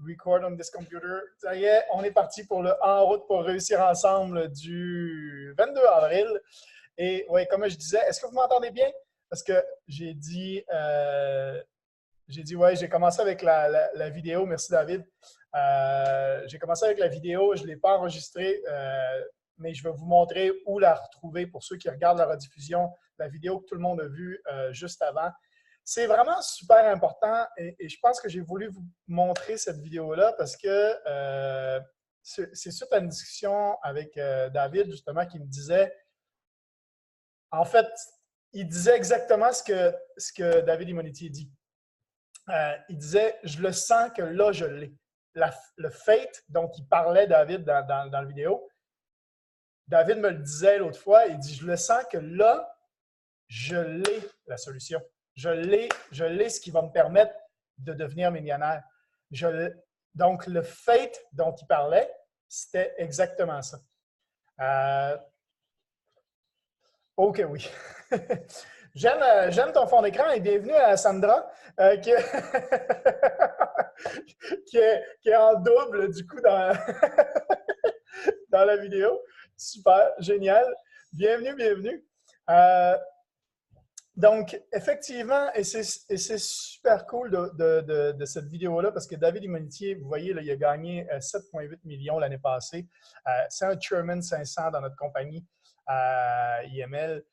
record on this computer. Ça y est, on est parti pour le En route pour réussir ensemble du 22 avril. Et oui, comme je disais, est-ce que vous m'entendez bien? Parce que j'ai dit, ouais, j'ai commencé avec la vidéo. Merci David. J'ai commencé avec la vidéo, je ne l'ai pas enregistrée, mais je vais vous montrer où la retrouver pour ceux qui regardent la rediffusion, la vidéo que tout le monde a vue juste avant. C'est vraiment super important et je pense que j'ai voulu vous montrer cette vidéo-là parce que c'est suite à une discussion avec David, justement, qui me disait, en fait, il disait exactement ce que David Immoniti dit. Il disait, je le sens que là, je l'ai. Le fate, donc il parlait, David, dans la vidéo, David me le disait l'autre fois, il dit, je le sens que là, je l'ai, la solution. Je l'ai ce qui va me permettre de devenir millionnaire. Donc, le fate dont il parlait, c'était exactement ça. OK, oui. J'aime ton fond d'écran et bienvenue à Sandra, qui est en double, du coup, dans la vidéo. Super, génial. Bienvenue, bienvenue. Donc, effectivement, et c'est super cool de cette vidéo-là parce que David Immonitier, vous voyez, là, il a gagné 7,8 millions l'année passée. C'est un Chairman 500 dans notre compagnie IML.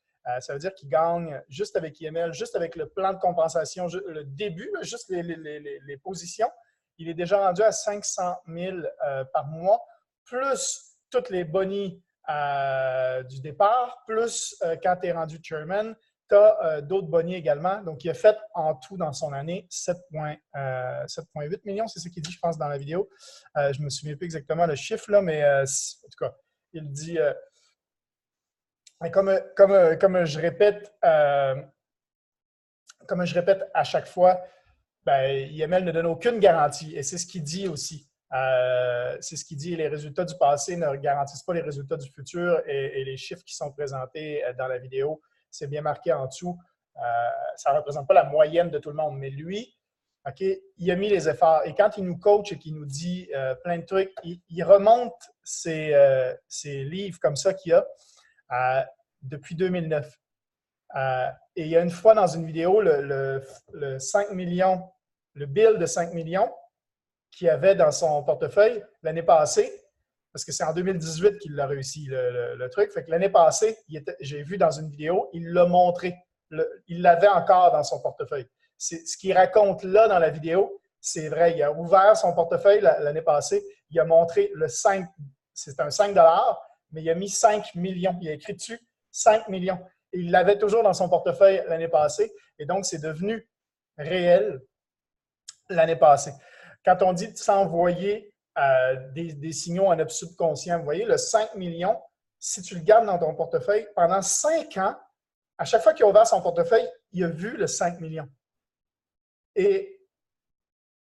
Ça veut dire qu'il gagne juste avec IML, juste avec le plan de compensation, le début, juste les positions. Il est déjà rendu à 500 000 par mois, plus toutes les bonnies du départ, plus quand tu es rendu Chairman, tu as d'autres bonnies également. Donc, il a fait en tout dans son année 7,8 millions. C'est ce qu'il dit, je pense, dans la vidéo. Je ne me souviens plus exactement le chiffre, là, mais en tout cas, il dit, comme je répète à chaque fois, ben, IML ne donne aucune garantie. Et c'est ce qu'il dit aussi. C'est ce qu'il dit, les résultats du passé ne garantissent pas les résultats du futur et les chiffres qui sont présentés dans la vidéo, c'est bien marqué en dessous. Ça ne représente pas la moyenne de tout le monde, mais lui, okay, il a mis les efforts. Et quand il nous coach et qu'il nous dit plein de trucs, il remonte ses livres comme ça qu'il a depuis 2009. Et il y a une fois dans une vidéo, le 5 millions, le bill de 5 millions qu'il avait dans son portefeuille l'année passée, parce que c'est en 2018 qu'il a réussi le truc. Fait que l'année passée, j'ai vu dans une vidéo, il l'a montré. Il l'avait encore dans son portefeuille. Ce qu'il raconte là dans la vidéo, c'est vrai. Il a ouvert son portefeuille l'année passée. Il a montré le 5, c'est un 5 $, mais il a mis 5 millions. Il a écrit dessus 5 millions. Et il l'avait toujours dans son portefeuille l'année passée. Et donc, c'est devenu réel l'année passée. Quand on dit de s'envoyer des signaux à notre subconscient, vous voyez, le 5 millions, si tu le gardes dans ton portefeuille, pendant 5 ans, à chaque fois qu'il a ouvert son portefeuille, il a vu le 5 millions. Et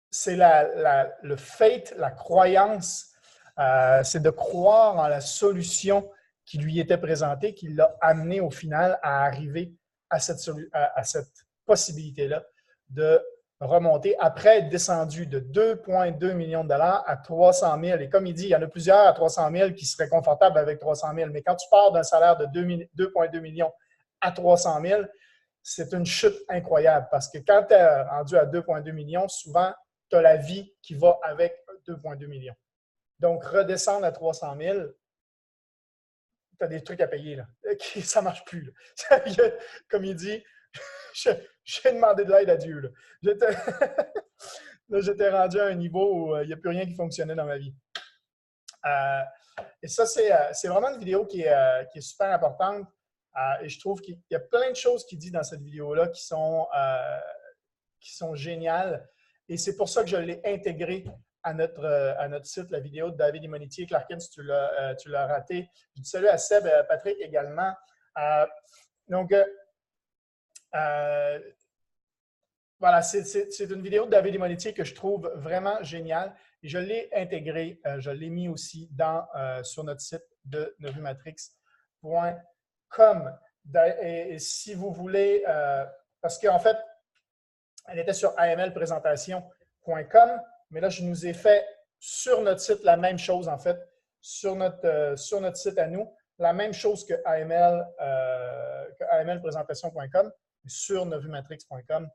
c'est le fate, la croyance, c'est de croire en la solution qui lui était présentée, qui l'a amené au final à arriver à cette possibilité-là de remonter après être descendu de 2,2 millions de dollars à 300 000. Et comme il dit, il y en a plusieurs à 300 000 qui seraient confortables avec 300 000. Mais quand tu pars d'un salaire de 2,2 millions à 300 000, c'est une chute incroyable parce que quand tu es rendu à 2,2 millions, souvent, tu as la vie qui va avec 2,2 millions. Donc, redescendre à 300 000, tu as des trucs à payer. Là. Ça ne marche plus. Là. Comme il dit, j'ai demandé de l'aide à Dieu. J'étais rendu à un niveau où il n'y a plus rien qui fonctionnait dans ma vie. Et ça, c'est vraiment une vidéo qui est super importante. Et je trouve qu'il y a plein de choses qu'il dit dans cette vidéo-là qui sont géniales. Et c'est pour ça que je l'ai intégré à notre site, la vidéo de David Immonitier. Clarkin, si tu l'as raté. Je dis salut à Seb et à Patrick également. Voilà, c'est une vidéo de David Immonitier que je trouve vraiment géniale. Et je l'ai intégrée, je l'ai mis aussi sur notre site de nevumatrix.com. Et si vous voulez, parce qu'en fait, elle était sur amlprésentation.com, Mais là, je nous ai fait sur notre site la même chose, en fait, sur notre site à nous, la même chose que amlprésentation.com, sur novumatrix.com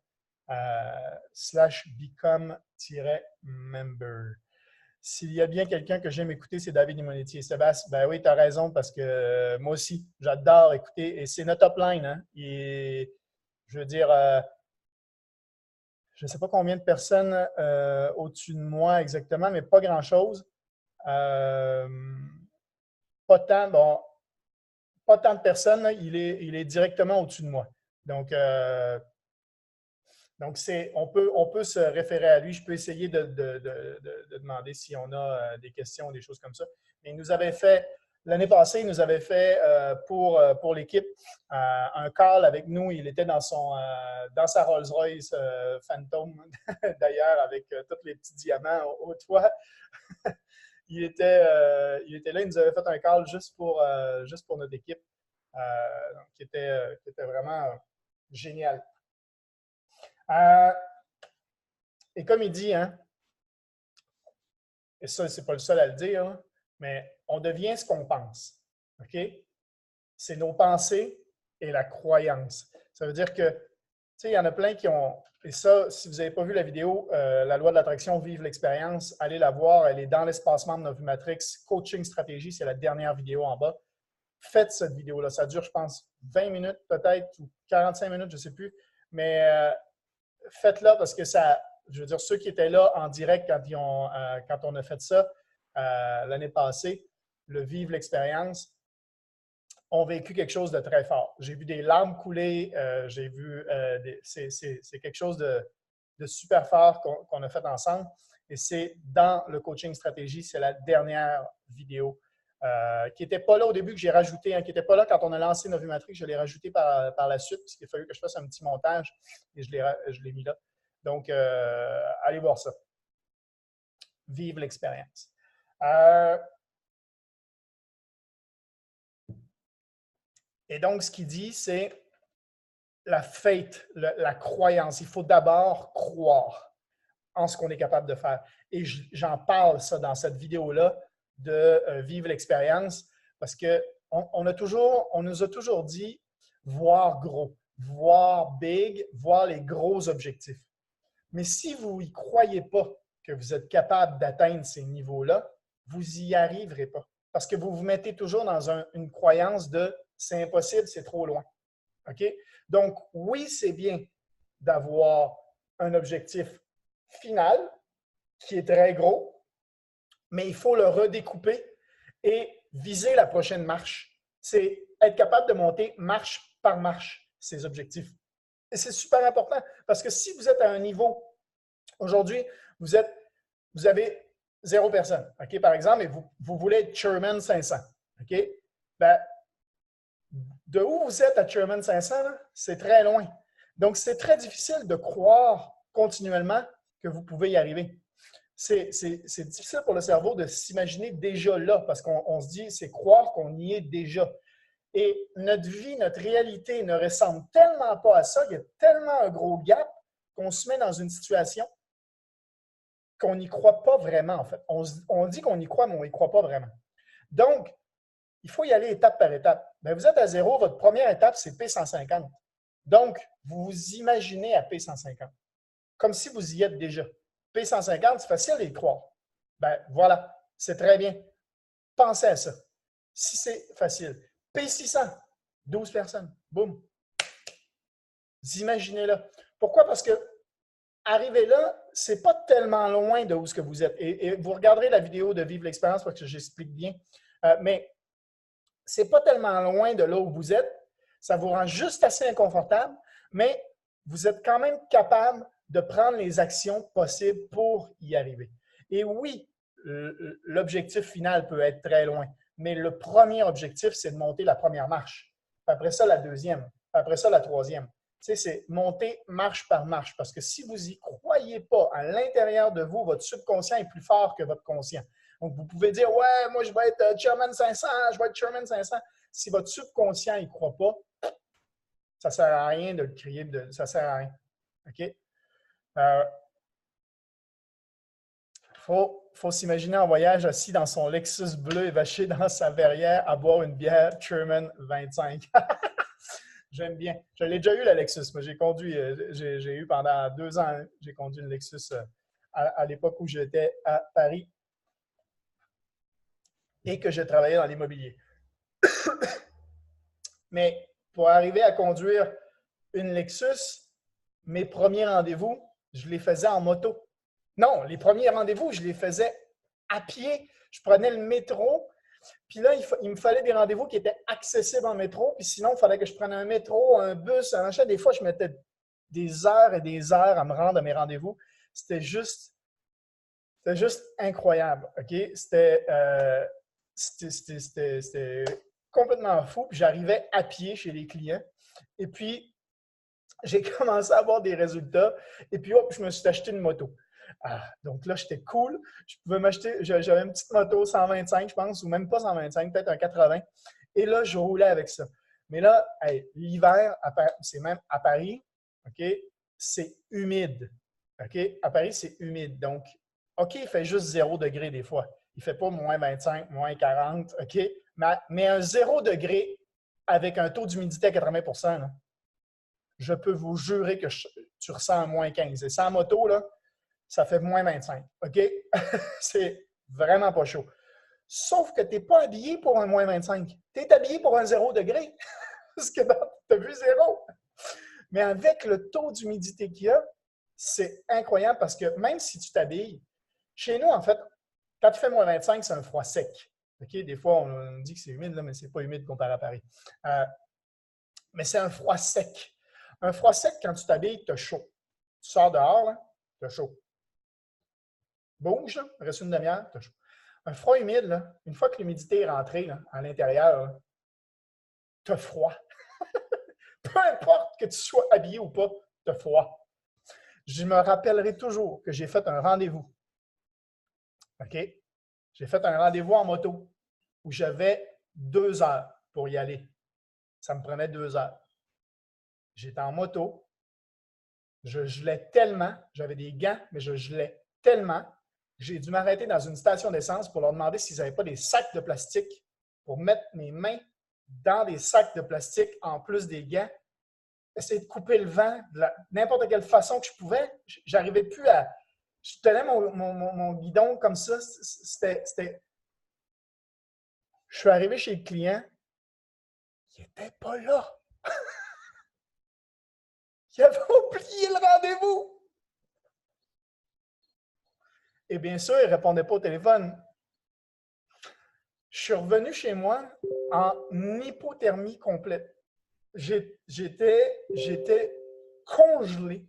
/become-member. S'il y a bien quelqu'un que j'aime écouter, c'est David Limonetti. Sébastien, ben oui, tu as raison, parce que moi aussi, j'adore écouter. Et c'est notre upline. Hein? Je veux dire, je ne sais pas combien de personnes au-dessus de moi exactement, mais pas grand-chose. Pas tant, bon, pas tant de personnes. Là, il est directement au-dessus de moi. Donc, on peut se référer à lui. Je peux essayer de demander si on a des questions, des choses comme ça. Mais il nous avait fait, l'année passée, il nous avait fait pour l'équipe un call avec nous. Il était dans sa Rolls-Royce Phantom, d'ailleurs, avec tous les petits diamants au toit. Il était là, il nous avait fait un call juste pour notre équipe, qui était vraiment génial. Et comme il dit, hein, et ça, c'est pas le seul à le dire, hein, mais on devient ce qu'on pense. OK? C'est nos pensées et la croyance. Ça veut dire que, tu sais, il y en a plein qui ont. Et ça, si vous n'avez pas vu la vidéo, la loi de l'attraction, vive l'expérience, allez la voir. Elle est dans l'espacement de Novumatrix. Coaching stratégie, c'est la dernière vidéo en bas. Faites cette vidéo-là. Ça dure, je pense, 20 minutes peut-être ou 45 minutes, je ne sais plus. Mais faites-la parce que ça, je veux dire, ceux qui étaient là en direct quand on a fait ça l'année passée, le vivre l'expérience, ont vécu quelque chose de très fort. J'ai vu des larmes couler, j'ai vu, c'est quelque chose de super fort qu'on a fait ensemble. Et c'est dans le coaching stratégie, c'est la dernière vidéo qui n'était pas là au début, que j'ai rajouté, hein, qui n'était pas là quand on a lancé Novumatrix, je l'ai rajouté par la suite, parce qu'il a fallu que je fasse un petit montage et je l'ai mis là. Donc, allez voir ça. Vive l'expérience. Et donc, ce qu'il dit, c'est la faith, la croyance. Il faut d'abord croire en ce qu'on est capable de faire. Et j'en parle ça dans cette vidéo-là de vivre l'expérience parce qu'on nous a toujours dit voir gros, voir big, voir les gros objectifs. Mais si vous n'y croyez pas que vous êtes capable d'atteindre ces niveaux-là, vous n'y arriverez pas. Parce que vous vous mettez toujours dans une croyance de c'est impossible, c'est trop loin. OK? Donc, oui, c'est bien d'avoir un objectif final qui est très gros, mais il faut le redécouper et viser la prochaine marche. C'est être capable de monter marche par marche ces objectifs. Et c'est super important parce que si vous êtes à un niveau, aujourd'hui, vous avez 0 personne, OK, par exemple, et vous voulez être Chairman 500, OK? Ben, de où vous êtes à Chairman 500, c'est très loin. Donc, c'est très difficile de croire continuellement que vous pouvez y arriver. C'est difficile pour le cerveau de s'imaginer déjà là, parce qu'on se dit, c'est croire qu'on y est déjà. Et notre vie, notre réalité ne ressemble tellement pas à ça, il y a tellement un gros gap qu'on se met dans une situation qu'on n'y croit pas vraiment, en fait. On dit qu'on y croit, mais on n'y croit pas vraiment. Donc, il faut y aller étape par étape. Bien, vous êtes à 0, votre première étape, c'est P150. Donc, vous vous imaginez à P150, comme si vous y êtes déjà. P150, c'est facile d'y croire. Ben voilà, c'est très bien. Pensez à ça. Si c'est facile. P600, 12 personnes. Boum. Vous imaginez-le. Pourquoi? Parce que arriver là, c'est pas tellement loin de où ce que vous êtes. Et vous regarderez la vidéo de Vivre l'expérience pour que j'explique bien. Mais c'est pas tellement loin de là où vous êtes. Ça vous rend juste assez inconfortable, mais vous êtes quand même capable de prendre les actions possibles pour y arriver. Et oui, l'objectif final peut être très loin, mais le premier objectif, c'est de monter la première marche. Après ça, la deuxième. Après ça, la troisième. Tu sais, c'est monter marche par marche, parce que si vous n'y croyez pas à l'intérieur de vous, votre subconscient est plus fort que votre conscient. Donc, vous pouvez dire, ouais, moi, je vais être Chairman 500, je vais être Chairman 500. Si votre subconscient n'y croit pas, ça ne sert à rien de le crier, ça ne sert à rien. OK? faut s'imaginer en voyage assis dans son Lexus bleu évaché dans sa verrière à boire une bière Sherman 25. J'aime bien. Je l'ai déjà eu, la Lexus. Moi, j'ai conduit, j'ai eu pendant 2 ans, hein, j'ai conduit une Lexus à l'époque où j'étais à Paris et que je travaillais dans l'immobilier. Mais pour arriver à conduire une Lexus, mes premiers rendez-vous, je les faisais en moto. Non, les premiers rendez-vous, je les faisais à pied. Je prenais le métro, puis là, il me fallait des rendez-vous qui étaient accessibles en métro, puis sinon, il fallait que je prenne un métro, un bus, un machin. Des fois, je mettais des heures et des heures à me rendre à mes rendez-vous. C'était juste incroyable, OK? C'était complètement fou. Puis j'arrivais à pied chez les clients. Et puis, j'ai commencé à avoir des résultats. Et puis, hop, je me suis acheté une moto. Donc là, j'étais cool. Je pouvais m'acheter, j'avais une petite moto 125, je pense, ou même pas 125, peut-être un 80. Et là, je roulais avec ça. Mais là, hey, l'hiver, c'est même à Paris, OK, c'est humide. OK? À Paris, c'est humide. Donc, OK, il fait juste 0 degré des fois. Il ne fait pas moins 25, moins 40, OK? Mais un 0 degré avec un taux d'humidité à 80 là, je peux vous jurer que tu ressens moins 15. Et sans moto, là, ça fait moins 25. OK? C'est vraiment pas chaud. Sauf que tu n'es pas habillé pour un moins 25. Tu es habillé pour un 0 degré. Parce que tu as vu 0. Mais avec le taux d'humidité qu'il y a, c'est incroyable parce que même si tu t'habilles, chez nous, en fait, quand il fait moins 25, c'est un froid sec. OK? Des fois, on dit que c'est humide, là, mais ce n'est pas humide comparé à Paris. Mais c'est un froid sec. Un froid sec, quand tu t'habilles, tu as chaud. Tu sors dehors, tu as chaud. Bouge, là, reste une demi-heure, tu as chaud. Un froid humide, là, une fois que l'humidité est rentrée là, à l'intérieur, tu as froid. Peu importe que tu sois habillé ou pas, tu as froid. Je me rappellerai toujours que j'ai fait un rendez-vous. OK? J'ai fait un rendez-vous en moto où j'avais 2 heures pour y aller. Ça me prenait 2 heures. J'étais en moto. Je gelais tellement. J'avais des gants, mais je gelais tellement. J'ai dû m'arrêter dans une station d'essence pour leur demander s'ils n'avaient pas des sacs de plastique pour mettre mes mains dans des sacs de plastique en plus des gants. Essayer de couper le vent de n'importe quelle façon que je pouvais. J'arrivais plus à. Je tenais mon guidon comme ça. C'était. Je suis arrivé chez le client. Il n'était pas là. Il avait oublié le rendez-vous. Et bien sûr, il ne répondait pas au téléphone. Je suis revenu chez moi en hypothermie complète. J'étais congelé.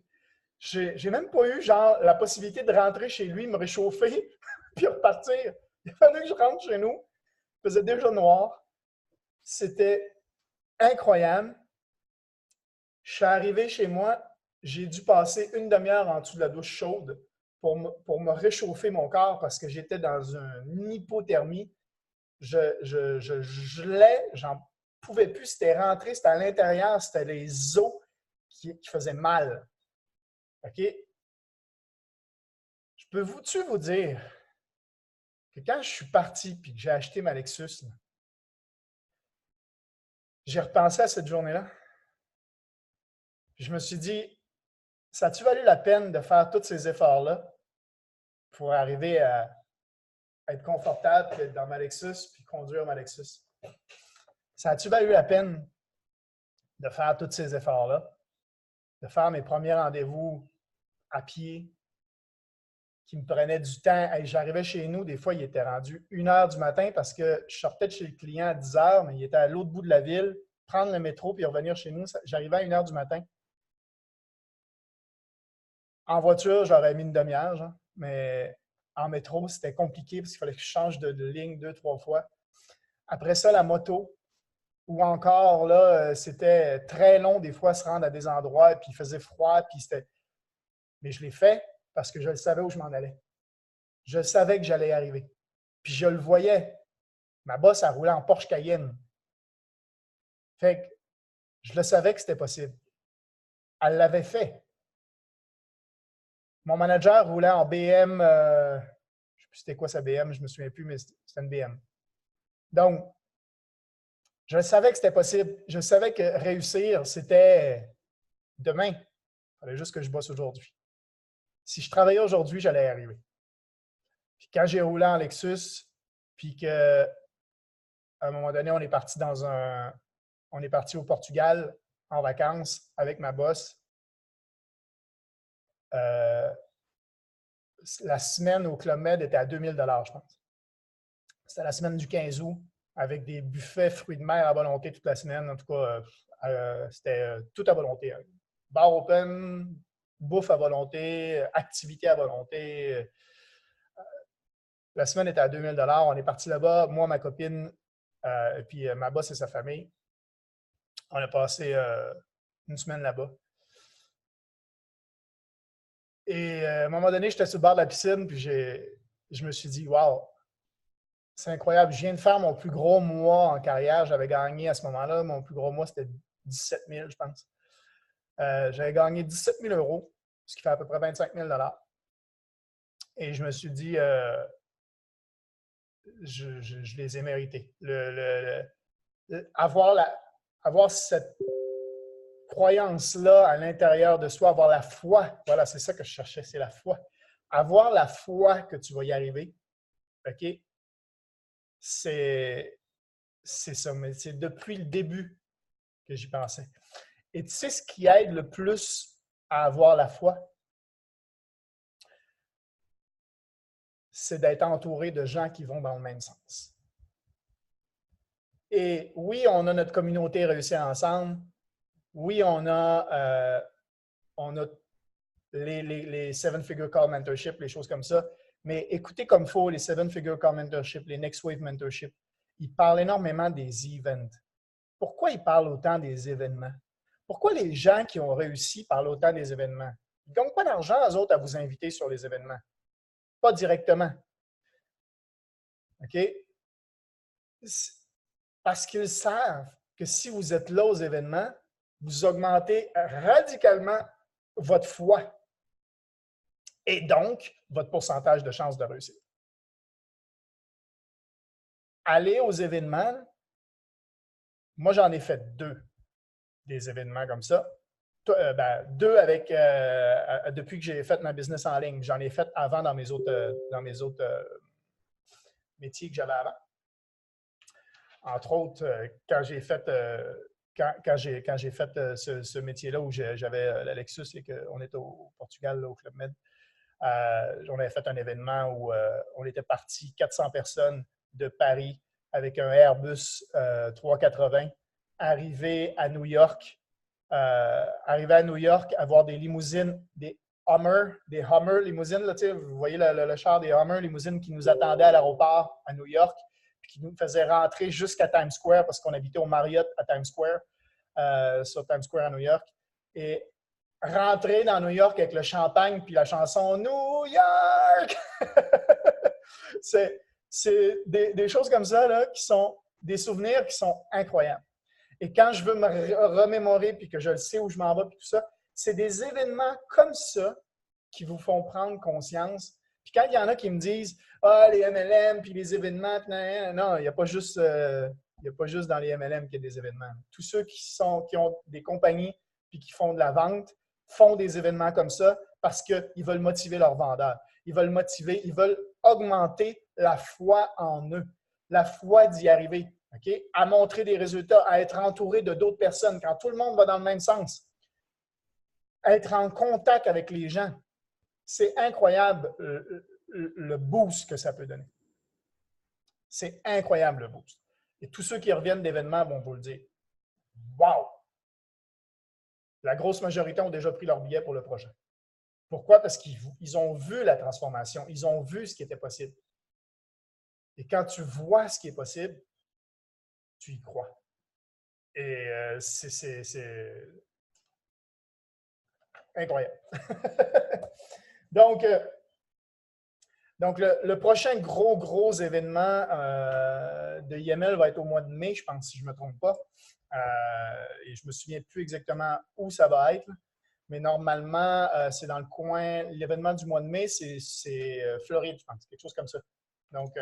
J'ai même pas eu genre la possibilité de rentrer chez lui, me réchauffer, puis repartir. Il a fallu que je rentre chez nous. Il faisait déjà noir. C'était incroyable. Je suis arrivé chez moi, j'ai dû passer une demi-heure en dessous de la douche chaude pour me réchauffer mon corps parce que j'étais dans une hypothermie. Je gelais, j'en pouvais plus. C'était rentré, c'était à l'intérieur, c'était les os qui faisaient mal. OK? Je peux vous dire que quand je suis parti et que j'ai acheté ma Lexus, j'ai repensé à cette journée-là. Je me suis dit, ça a-tu valu la peine de faire tous ces efforts-là pour arriver à être confortable, puis être dans ma Lexus, puis conduire ma Lexus? Ça a-tu valu la peine de faire tous ces efforts-là, de faire mes premiers rendez-vous à pied, qui me prenaient du temps? Hey, j'arrivais chez nous, des fois, il était rendu 1 heure du matin parce que je sortais de chez le client à 10 heures, mais il était à l'autre bout de la ville, prendre le métro puis revenir chez nous. J'arrivais à 1 heure du matin. En voiture, j'aurais mis une demi-heure, genre, mais en métro, c'était compliqué parce qu'il fallait que je change de ligne 2, 3 fois. Après ça, la moto, ou encore, là, c'était très long des fois à se rendre à des endroits, puis il faisait froid, puis c'était. Mais je l'ai fait parce que je savais où je m'en allais. Je savais que j'allais y arriver. Puis je le voyais. Ma boss, elle roulait en Porsche Cayenne. Fait que je le savais que c'était possible. Elle l'avait fait. Mon manager roulait en BM, sais plus c'était quoi sa BM, je ne me souviens plus, mais c'était une BM. Donc, je savais que c'était possible. Je savais que réussir, c'était demain. Il fallait juste que je bosse aujourd'hui. Si je travaillais aujourd'hui, j'allais y arriver. Puis quand j'ai roulé en Lexus, puis qu'à un moment donné, on est parti au Portugal en vacances avec ma boss. La semaine au Club Med était à 2000 $, je pense. C'était la semaine du 15 août, avec des buffets fruits de mer à volonté toute la semaine. En tout cas, c'était tout à volonté. Bar open, bouffe à volonté, activité à volonté. La semaine était à 2000 $. On est parti là-bas, moi, ma copine, et puis ma boss et sa famille. On a passé une semaine là-bas. Et à un moment donné, j'étais sur le bord de la piscine, puis je me suis dit, wow, c'est incroyable. Je viens de faire mon plus gros mois en carrière. J'avais gagné à ce moment-là, mon plus gros mois, c'était 17 000, je pense. J'avais gagné 17 000 €, ce qui fait à peu près 25 000 $. Et je me suis dit, je les ai mérités. Avoir cette croyance-là à l'intérieur de soi, avoir la foi, voilà, c'est ça que je cherchais, c'est la foi. Avoir la foi que tu vas y arriver, OK? C'est ça, mais c'est depuis le début que j'y pensais. Et tu sais ce qui aide le plus à avoir la foi? C'est d'être entouré de gens qui vont dans le même sens. Et oui, on a notre communauté Réussir ensemble. Oui, on a les Seven Figure Call Mentorship, les choses comme ça. Mais écoutez comme il faut les Seven Figure Call Mentorship, les Next Wave Mentorship. Ils parlent énormément des events. Pourquoi ils parlent autant des événements? Pourquoi les gens qui ont réussi parlent autant des événements? Ils ne gagnent pas d'argent, eux autres, à vous inviter sur les événements. Pas directement. OK? Parce qu'ils savent que si vous êtes là aux événements, vous augmentez radicalement votre foi et donc votre pourcentage de chance de réussir. Aller aux événements, moi j'en ai fait 2 des événements comme ça. Deux avec depuis que j'ai fait ma business en ligne. J'en ai fait avant dans mes autres métiers que j'avais avant. Entre autres, quand j'ai fait ce métier-là où j'avais la Lexus et qu'on était au Portugal, là, au Club Med, on avait fait un événement où on était parti 400 personnes de Paris avec un Airbus 380, arrivé à New York, avoir des limousines, des Hummer limousines, là, vous voyez le char des Hummer limousines qui nous attendaient à l'aéroport à New York, puis qui nous faisaient rentrer jusqu'à Times Square parce qu'on habitait au Marriott à Times Square, sur Times Square à New York. Et rentrer dans New York avec le champagne puis la chanson New York! c'est des choses comme ça là, qui sont des souvenirs qui sont incroyables. Et quand je veux me remémorer puis que je le sais où je m'en vais puis tout ça, c'est des événements comme ça qui vous font prendre conscience. Puis quand il y en a qui me disent « Ah, les MLM puis les événements, non, il n'y a pas juste dans les MLM qu'il y a des événements. Tous ceux qui ont des compagnies puis qui font de la vente font des événements comme ça parce qu'ils veulent motiver leurs vendeurs. Ils veulent augmenter la foi en eux, la foi d'y arriver, okay? À montrer des résultats, à être entouré de d'autres personnes quand tout le monde va dans le même sens. Être en contact avec les gens. C'est incroyable le boost que ça peut donner. C'est incroyable le boost. Et tous ceux qui reviennent d'événements vont vous le dire. Wow! La grosse majorité ont déjà pris leur billet pour le prochain. Pourquoi? Parce qu'ils ont vu la transformation. Ils ont vu ce qui était possible. Et quand tu vois ce qui est possible, tu y crois. Et c'est incroyable. Donc, le prochain gros événement de IML va être au mois de mai, je pense, si je ne me trompe pas. Et je ne me souviens plus exactement où ça va être. mais normalement, c'est dans le coin, l'événement du mois de mai, c'est Floride, je pense, quelque chose comme ça. Donc,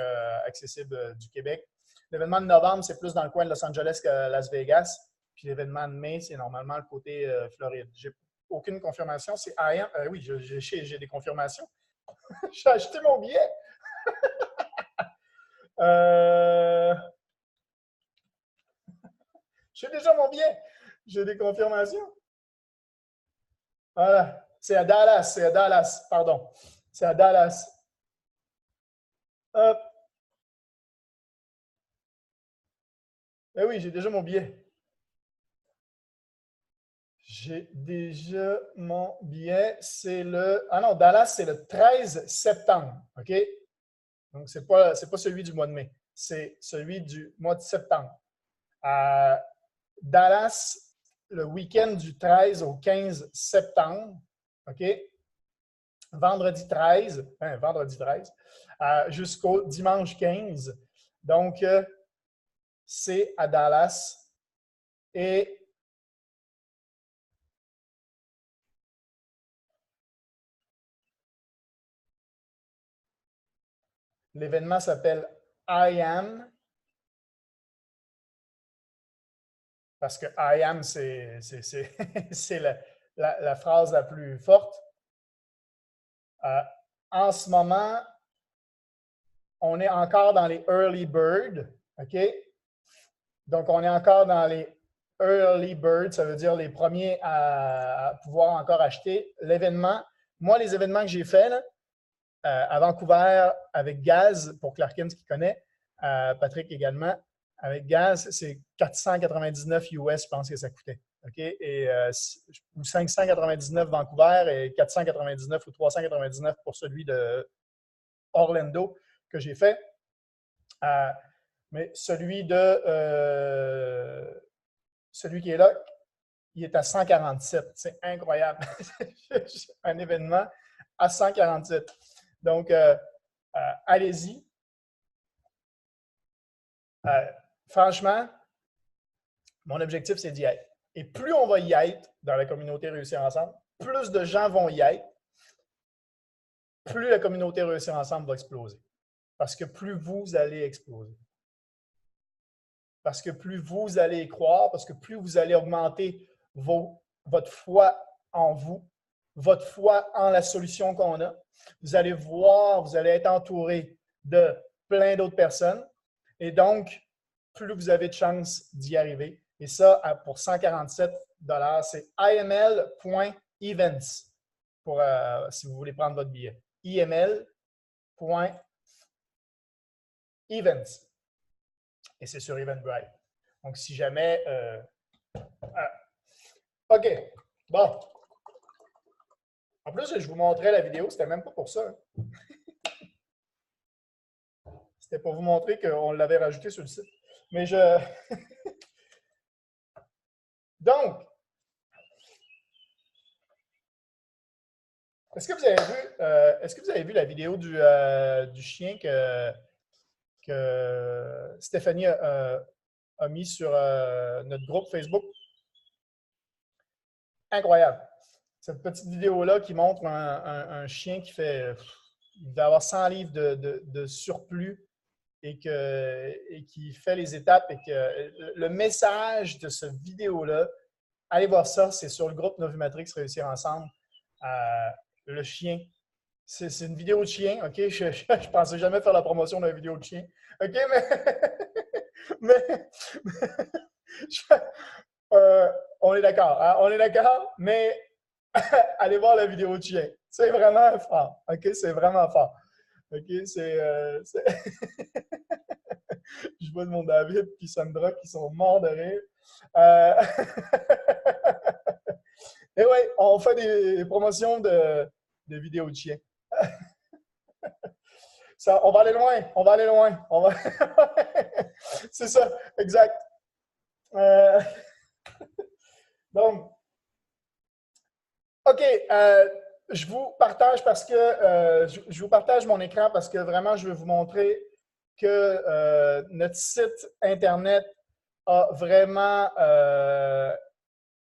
accessible du Québec. L'événement de novembre, c'est plus dans le coin de Los Angeles que Las Vegas. Puis l'événement de mai, c'est normalement le côté Floride. J'ai aucune confirmation. C'est IAM. Oui, j'ai des confirmations. J'ai acheté mon billet. J'ai déjà mon billet. J'ai des confirmations. Voilà. C'est à Dallas, pardon. C'est à Dallas. Hop. Ben oui, j'ai déjà mon billet. J'ai déjà mon billet. C'est le. Ah non, Dallas, c'est le 13 septembre. OK? Donc, ce n'est pas celui du mois de mai. C'est celui du mois de septembre. À Dallas, le week-end du 13 au 15 septembre. OK? Vendredi 13, jusqu'au dimanche 15. Donc, c'est à Dallas. Et l'événement s'appelle I Am. Parce que I am, c'est la phrase la plus forte. En ce moment, on est encore dans les early birds. OK? Donc, on est encore dans les early birds, ça veut dire les premiers à pouvoir encore acheter l'événement. Moi, les événements que j'ai faits à Vancouver avec Gaz, pour Clarkins qui connaît, Patrick également, avec Gaz, c'est 499 US, je pense que ça coûtait. OK? Ou 599 Vancouver et 499 ou 399 pour celui de Orlando que j'ai fait. Mais celui qui est là, il est à 147. C'est incroyable. Un événement à 147. Donc, allez-y. Franchement, mon objectif, c'est d'y être. Et plus on va y être dans la communauté Réussir Ensemble, plus de gens vont y être, plus la communauté Réussir Ensemble va exploser. Parce que plus vous allez exploser. Parce que plus vous allez y croire, parce que plus vous allez augmenter votre foi en vous, votre foi en la solution qu'on a, vous allez voir, vous allez être entouré de plein d'autres personnes. Et donc, plus vous avez de chances d'y arriver. Et ça, pour 147 $, c'est iml.events pour si vous voulez prendre votre billet. iml.events. Et c'est sur Eventbrite. Donc, si jamais... OK. Bon. En plus, je vous montrais la vidéo, c'était même pas pour ça. C'était pour vous montrer qu'on l'avait rajouté sur le site. Mais Donc, est-ce que vous avez vu la vidéo du chien que Stéphanie a mis sur notre groupe Facebook? Incroyable. Cette petite vidéo-là qui montre un chien qui fait, il va avoir 100 livres de surplus et qui fait les étapes. Et que le message de cette vidéo-là, allez voir ça, c'est sur le groupe Novimatrix Réussir Ensemble. Le chien. C'est une vidéo de chien, OK? Je ne pensais jamais faire la promotion d'une vidéo de chien. OK, mais on est d'accord, hein? On est d'accord, mais allez voir la vidéo de chien. C'est vraiment fort. OK? C'est vraiment fort. OK? Je vois mon David et Sandra qui sont morts de rire. Et oui, on fait des promotions de vidéos de chiens. Ça, on va aller loin, on va aller loin. C'est ça, exact. Donc, OK, je vous partage parce que je vous partage mon écran parce que vraiment, je veux vous montrer que notre site Internet a vraiment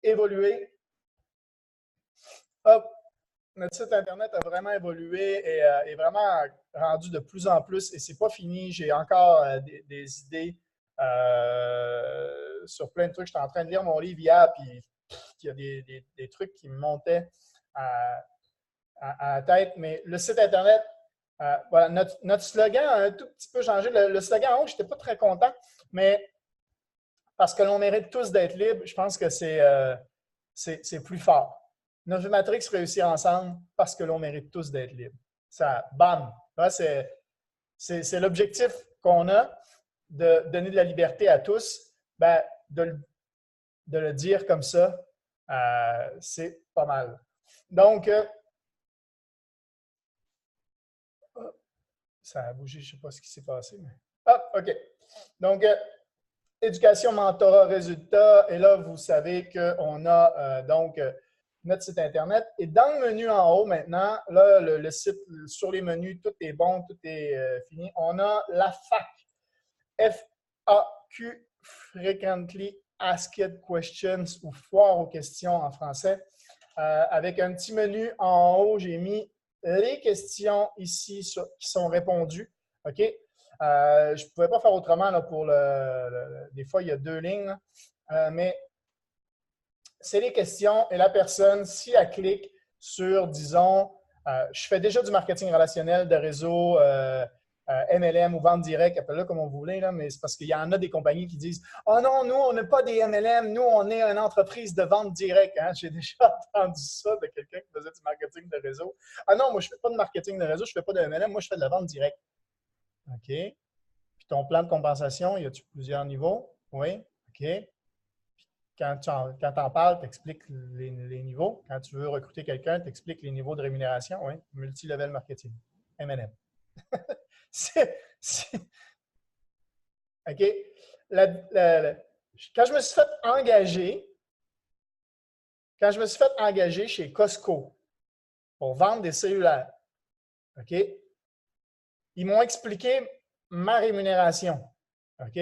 évolué. hop, notre site Internet a vraiment évolué et est vraiment rendu de plus en plus. Et c'est pas fini. J'ai encore des idées sur plein de trucs. J'étais en train de lire mon livre hier, puis il y a des trucs qui me montaient à la tête. Mais le site Internet, voilà, notre slogan a un tout petit peu changé. Le slogan en haut, je n'étais pas très content, mais parce que l'on mérite tous d'être libres, je pense que c'est plus fort. Notre Matrix réussir ensemble parce que l'on mérite tous d'être libres. Ça, bam! C'est l'objectif qu'on a de donner de la liberté à tous. Ben, de le dire comme ça, c'est pas mal. Donc, ça a bougé, je ne sais pas ce qui s'est passé. Mais... Ah, OK. Donc, éducation, mentorat, résultats. Et là, vous savez qu'on a donc notre site Internet. Et dans le menu en haut maintenant, là, le site, sur les menus, tout est bon, tout est fini. On a la FAQ, FAQ, Frequently Asked Questions ou foire aux questions en français. Avec un petit menu en haut, j'ai mis les questions ici qui sont répondues. OK? Je ne pouvais pas faire autrement là, pour des fois, il y a 2 lignes, mais c'est les questions et la personne, si elle clique sur, disons, je fais déjà du marketing relationnel de réseau MLM ou vente directe, appelez-le comme vous voulez, là, mais c'est parce qu'il y en a des compagnies qui disent « Oh non, nous, on n'est pas des MLM, nous, on est une entreprise de vente directe. Hein? » J'ai déjà entendu ça de quelqu'un qui faisait du marketing de réseau. « Ah non, moi, je ne fais pas de marketing de réseau, je ne fais pas de MLM, moi, je fais de la vente directe. » OK. Puis ton plan de compensation, y a-tu plusieurs niveaux? Oui. OK. Quand tu en parles, tu expliques les niveaux. Quand tu veux recruter quelqu'un, tu expliques les niveaux de rémunération. Oui. Multi-level marketing. MLM. OK. Quand je me suis fait engager chez Costco pour vendre des cellulaires, OK, ils m'ont expliqué ma rémunération. OK?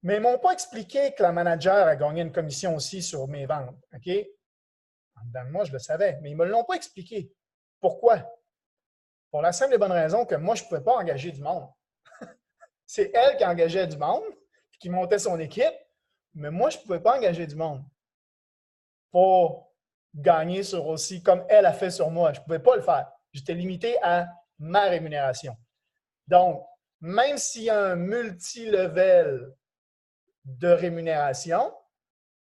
Mais ils ne m'ont pas expliqué que la manager a gagné une commission aussi sur mes ventes. OK? En dedans de moi, je le savais, mais ils ne me l'ont pas expliqué. Pourquoi? Pour la simple et bonne raison que moi, je ne pouvais pas engager du monde. C'est elle qui engageait du monde, qui montait son équipe, mais moi, je ne pouvais pas engager du monde pour gagner sur aussi comme elle a fait sur moi. Je ne pouvais pas le faire. J'étais limité à ma rémunération. Donc, même s'il y a un multi-level de rémunération,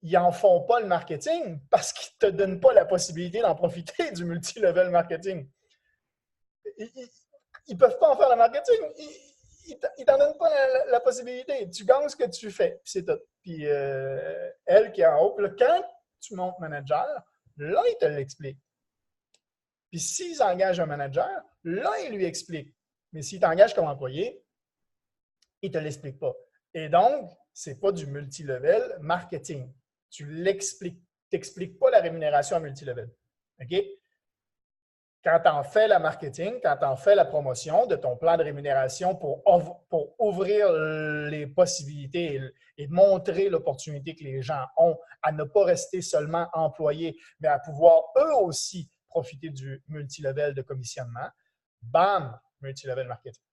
ils n'en font pas le marketing parce qu'ils ne te donnent pas la possibilité d'en profiter du multi-level marketing. Ils ne peuvent pas en faire le marketing. Ils ne t'en donnent pas la possibilité. Tu gagnes ce que tu fais, puis c'est tout. Puis elle qui est en haut, là, quand tu montes manager, là, ils te l'expliquent. Puis s'ils engagent un manager, là, ils lui expliquent. Mais s'ils t'engagent comme employé, ils ne te l'expliquent pas. Et donc, ce n'est pas du multi-level marketing. Tu n'expliques pas la rémunération à multi-level. OK? Quand tu en fais la marketing, quand tu en fais la promotion de ton plan de rémunération pour ouvrir les possibilités et montrer l'opportunité que les gens ont à ne pas rester seulement employés, mais à pouvoir eux aussi profiter du multi-level de commissionnement, bam, multi-level marketing.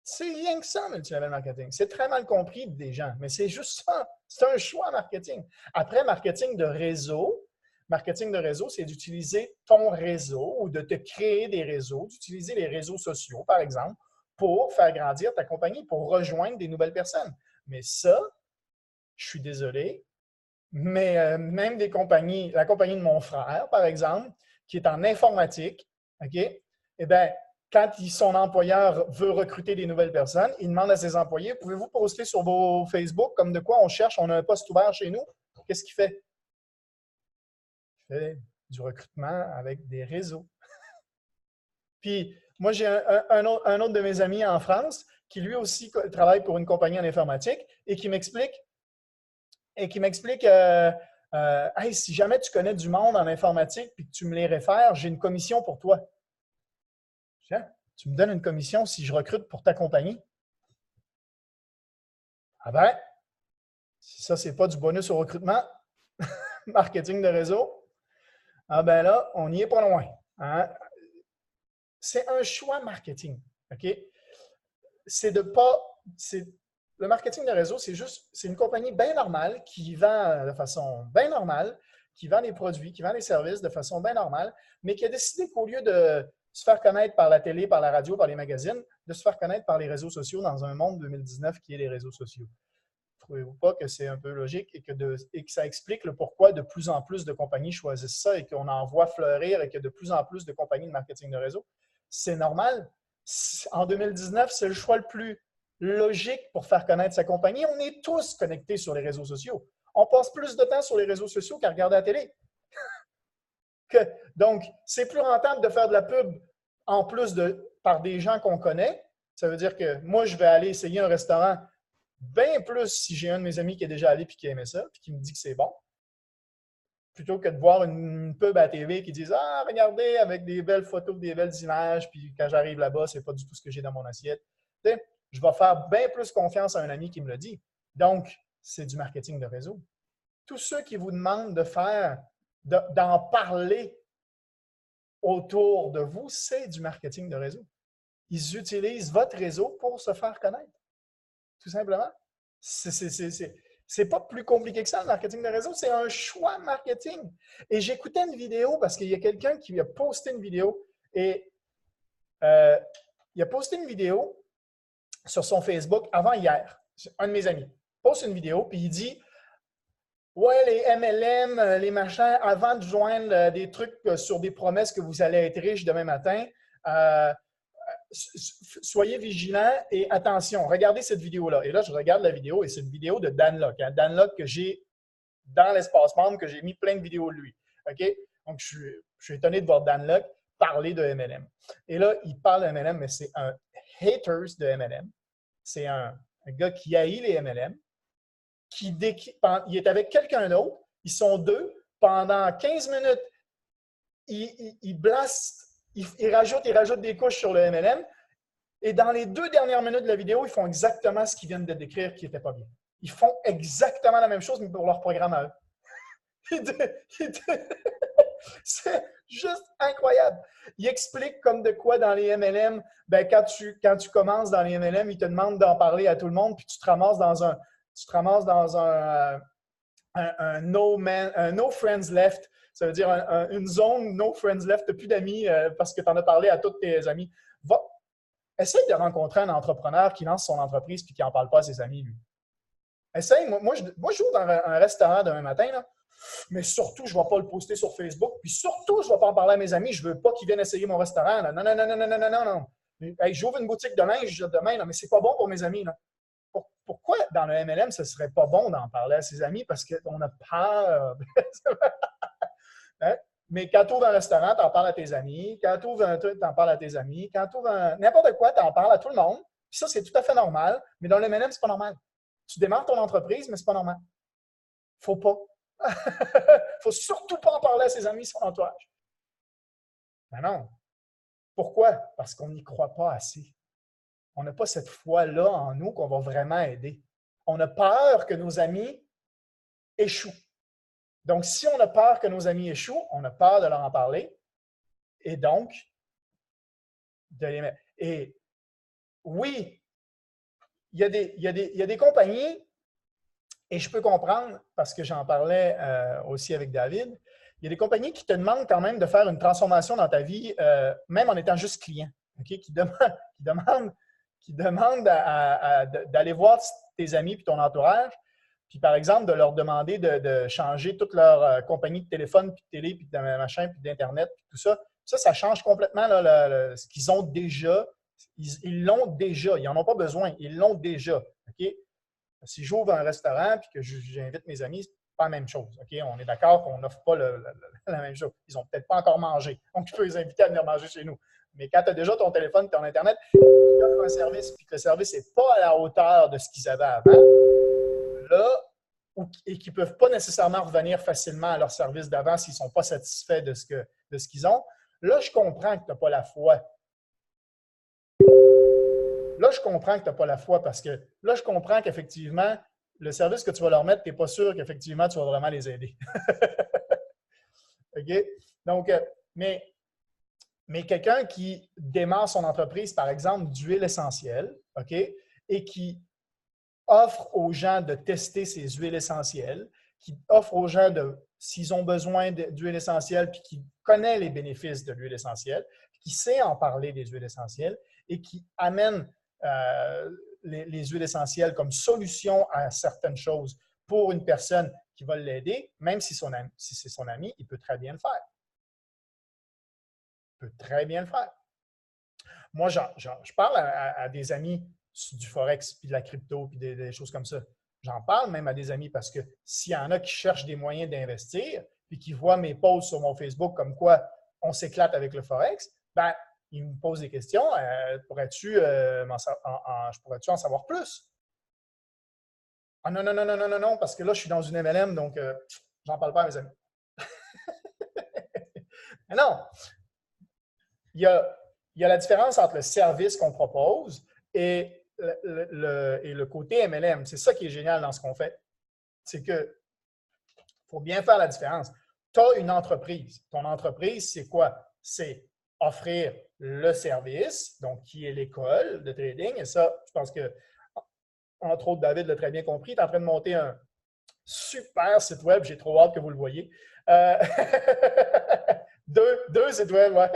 C'est rien que ça, multi-level marketing. C'est très mal compris des gens, mais c'est juste ça. C'est un choix marketing. Après, marketing de réseau, c'est d'utiliser ton réseau ou de te créer des réseaux, d'utiliser les réseaux sociaux, par exemple, pour faire grandir ta compagnie, pour rejoindre des nouvelles personnes. Mais ça, je suis désolé, mais même des compagnies, la compagnie de mon frère, par exemple, qui est en informatique, OK, eh bien, quand son employeur veut recruter des nouvelles personnes, il demande à ses employés, pouvez-vous poster sur vos Facebook comme de quoi on cherche, on a un poste ouvert chez nous? Qu'est-ce qu'il fait? Il fait du recrutement avec des réseaux. Puis, moi, j'ai un autre de mes amis en France qui lui aussi travaille pour une compagnie en informatique et qui m'explique hey, si jamais tu connais du monde en informatique et que tu me les réfères, j'ai une commission pour toi. Tu me donnes une commission si je recrute pour ta compagnie? Ah ben, si ça, c'est pas du bonus au recrutement, marketing de réseau. Ah ben là, on n'y est pas loin. Hein? C'est un choix marketing. OK? C'est de pas. Le marketing de réseau, c'est une compagnie bien normale qui vend de façon bien normale, qui vend des produits, qui vend des services de façon bien normale, mais qui a décidé qu'au lieu de se faire connaître par la télé, par la radio, par les magazines, de se faire connaître par les réseaux sociaux dans un monde 2019 qui est les réseaux sociaux. Trouvez-vous pas que c'est un peu logique et que ça explique le pourquoi de plus en plus de compagnies choisissent ça et qu'on en voit fleurir et qu'il y a de plus en plus de compagnies de marketing de réseau? C'est normal. En 2019, c'est le choix le plus logique pour faire connaître sa compagnie. On est tous connectés sur les réseaux sociaux. On passe plus de temps sur les réseaux sociaux qu'à regarder la télé. Donc, c'est plus rentable de faire de la pub en plus par des gens qu'on connaît. Ça veut dire que moi, je vais aller essayer un restaurant bien plus si j'ai un de mes amis qui est déjà allé et qui aimait ça, puis qui me dit que c'est bon, plutôt que de voir une pub à la TV qui dit « Ah, regardez, avec des belles photos, des belles images, puis quand j'arrive là-bas, c'est pas du tout ce que j'ai dans mon assiette. » Je vais faire bien plus confiance à un ami qui me le dit. Donc, c'est du marketing de réseau. Tous ceux qui vous demandent d'en parler autour de vous, c'est du marketing de réseau. Ils utilisent votre réseau pour se faire connaître. Tout simplement. C'est pas plus compliqué que ça, le marketing de réseau. C'est un choix marketing. Et j'écoutais une vidéo parce qu'il y a quelqu'un qui a posté une vidéo et il a posté une vidéo sur son Facebook avant hier. Un de mes amis poste une vidéo puis il dit « Ouais, les MLM, les machins, avant de joindre des trucs sur des promesses que vous allez être riche demain matin, soyez vigilants et attention, regardez cette vidéo-là. » Et là, je regarde la vidéo et c'est une vidéo de Dan Lok. Hein? Dan Lok que j'ai dans l'espace membre, que j'ai mis plein de vidéos de lui. OK? Donc, je suis étonné de voir Dan Lok parler de MLM. Et là, il parle de MLM, mais c'est un haters de MLM. C'est un gars qui haït les MLM, il est avec quelqu'un d'autre, ils sont deux, pendant 15 minutes, il blaste, il rajoute des couches sur le MLM, et dans les 2 dernières minutes de la vidéo, ils font exactement ce qu'ils viennent de décrire qui n'était pas bien. Ils font exactement la même chose, mais pour leur programme à eux. C'est juste incroyable. Il explique comme de quoi dans les MLM, ben quand tu commences dans les MLM, ils te demandent d'en parler à tout le monde, puis tu te ramasses dans un no friends left. Ça veut dire une zone no friends left, tu n'as plus d'amis parce que tu en as parlé à tous tes amis. Essaye de rencontrer un entrepreneur qui lance son entreprise et qui n'en parle pas à ses amis, lui. Essaye. Moi je joue dans un restaurant demain matin, là, mais surtout, je ne vais pas le poster sur Facebook. Puis surtout, je ne vais pas en parler à mes amis. Je ne veux pas qu'ils viennent essayer mon restaurant. Là. Non, non, non, non, non, non, non, non. Hey, j'ouvre une boutique de linge demain, là, mais ce n'est pas bon pour mes amis. Là. Pourquoi dans le MLM, ce ne serait pas bon d'en parler à ses amis parce qu'on a peur? Hein? Mais quand tu ouvres un restaurant, tu en parles à tes amis. Quand tu ouvres un truc, tu en parles à tes amis. Quand tu ouvres n'importe quoi, tu en parles à tout le monde. Puis ça, c'est tout à fait normal. Mais dans le MLM, ce n'est pas normal. Tu démarres ton entreprise, mais ce n'est pas normal. Faut pas. Faut surtout pas en parler à ses amis, son entourage. Mais non. Pourquoi? Parce qu'on n'y croit pas assez. On n'a pas cette foi-là en nous qu'on va vraiment aider. On a peur que nos amis échouent. Donc, si on a peur que nos amis échouent, on a peur de leur en parler et donc de les mettre. Et oui, il y a des compagnies, et je peux comprendre, parce que j'en parlais aussi avec David, il y a des compagnies qui te demandent quand même de faire une transformation dans ta vie, même en étant juste client, okay? qui demandent d'aller voir tes amis et ton entourage, puis par exemple, de leur demander de changer toute leur compagnie de téléphone, puis de télé, puis de machin, puis d'Internet, puis tout ça. Ça change complètement là, ce qu'ils ont déjà. Ils l'ont déjà. Ils n'en ont pas besoin. Ils l'ont déjà. Okay? Si j'ouvre un restaurant et que j'invite mes amis, ce n'est pas la même chose. Okay? On est d'accord qu'on n'offre pas la même chose. Ils n'ont peut-être pas encore mangé. Donc, je peux les inviter à venir manger chez nous. Mais quand tu as déjà ton téléphone et ton Internet, tu offres un service et que le service n'est pas à la hauteur de ce qu'ils avaient avant, là, et qui ne peuvent pas nécessairement revenir facilement à leur service d'avant s'ils ne sont pas satisfaits de ce qu'ils ont, là, je comprends que tu n'as pas la foi. Là, je comprends que tu n'as pas la foi parce que là, je comprends qu'effectivement, le service que tu vas leur mettre, tu n'es pas sûr qu'effectivement, tu vas vraiment les aider. OK? Donc, mais quelqu'un qui démarre son entreprise, par exemple, d'huile essentielle, OK, et qui offre aux gens de tester ces huiles essentielles, qui offre aux gens s'ils ont besoin d'huile essentielle, puis qui connaît les bénéfices de l'huile essentielle, qui sait en parler des huiles essentielles et qui amène les huiles essentielles comme solution à certaines choses pour une personne qui va l'aider, même si c'est son ami, il peut très bien le faire. Il peut très bien le faire. Moi, je parle à des amis du Forex, puis de la crypto, puis des choses comme ça. J'en parle même à des amis parce que s'il y en a qui cherchent des moyens d'investir, puis qui voient mes posts sur mon Facebook comme quoi on s'éclate avec le Forex, ben, ils me posent des questions. Pourrais-tu en savoir plus? Ah non, non, non, non, non, non, non, parce que là, je suis dans une MLM, donc j'en parle pas à mes amis. Mais non! Il y a la différence entre le service qu'on propose et le côté MLM. C'est ça qui est génial dans ce qu'on fait. C'est que faut bien faire la différence. Tu as une entreprise. Ton entreprise, c'est quoi? C'est offrir le service, donc qui est l'école de trading. Et ça, je pense que, entre autres, David l'a très bien compris. Tu es en train de monter un super site web. J'ai trop hâte que vous le voyez. Deux sites web, ouais.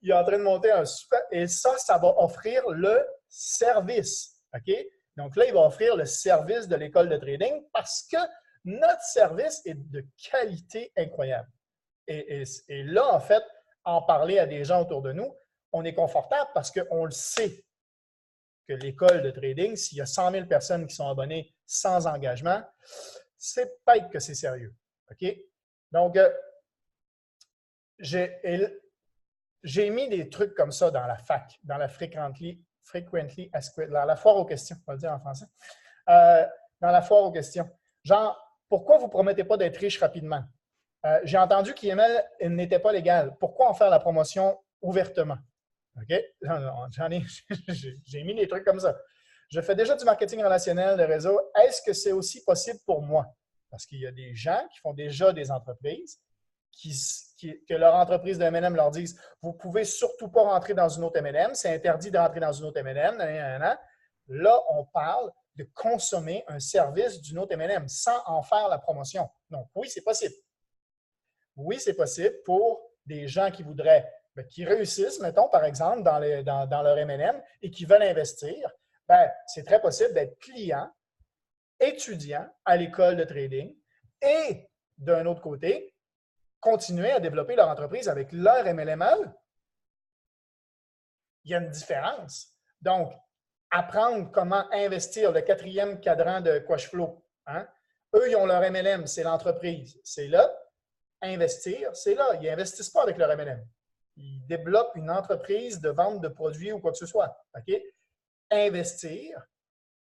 Il est en train de monter un super... Et ça va offrir le service. OK? Donc là, il va offrir le service de l'école de trading parce que notre service est de qualité incroyable. Et là, en fait, en parler à des gens autour de nous, on est confortable parce qu'on le sait que l'école de trading, s'il y a 100 000 personnes qui sont abonnées sans engagement, c'est peut-être que c'est sérieux. OK? Donc, j'ai mis des trucs comme ça dans la fac, dans la Frequently Asked, la foire aux questions, on va le dire en français. Dans la foire aux questions. Genre, pourquoi vous ne promettez pas d'être riche rapidement? J'ai entendu qu'IML n'était pas légal. Pourquoi en faire la promotion ouvertement? OK? J'ai mis des trucs comme ça. Je fais déjà du marketing relationnel de réseau. Est-ce que c'est aussi possible pour moi? Parce qu'il y a des gens qui font déjà des entreprises que leur entreprise de MLM leur dise « Vous ne pouvez surtout pas rentrer dans une autre MLM, c'est interdit de rentrer dans une autre MLM. » Là, on parle de consommer un service d'une autre MLM sans en faire la promotion. Donc, oui, c'est possible. Oui, c'est possible pour des gens qui voudraient, qui réussissent, mettons, par exemple, dans leur MLM et qui veulent investir. C'est très possible d'être client, étudiant à l'école de trading et, d'un autre côté, continuer à développer leur entreprise avec leur MLME. Il y a une différence. Donc, apprendre comment investir, le 4e cadran de Quashflow. Hein? Eux, ils ont leur MLM, c'est l'entreprise. C'est là. Investir, c'est là. Ils n'investissent pas avec leur MLM. Ils développent une entreprise de vente de produits ou quoi que ce soit. OK? Investir,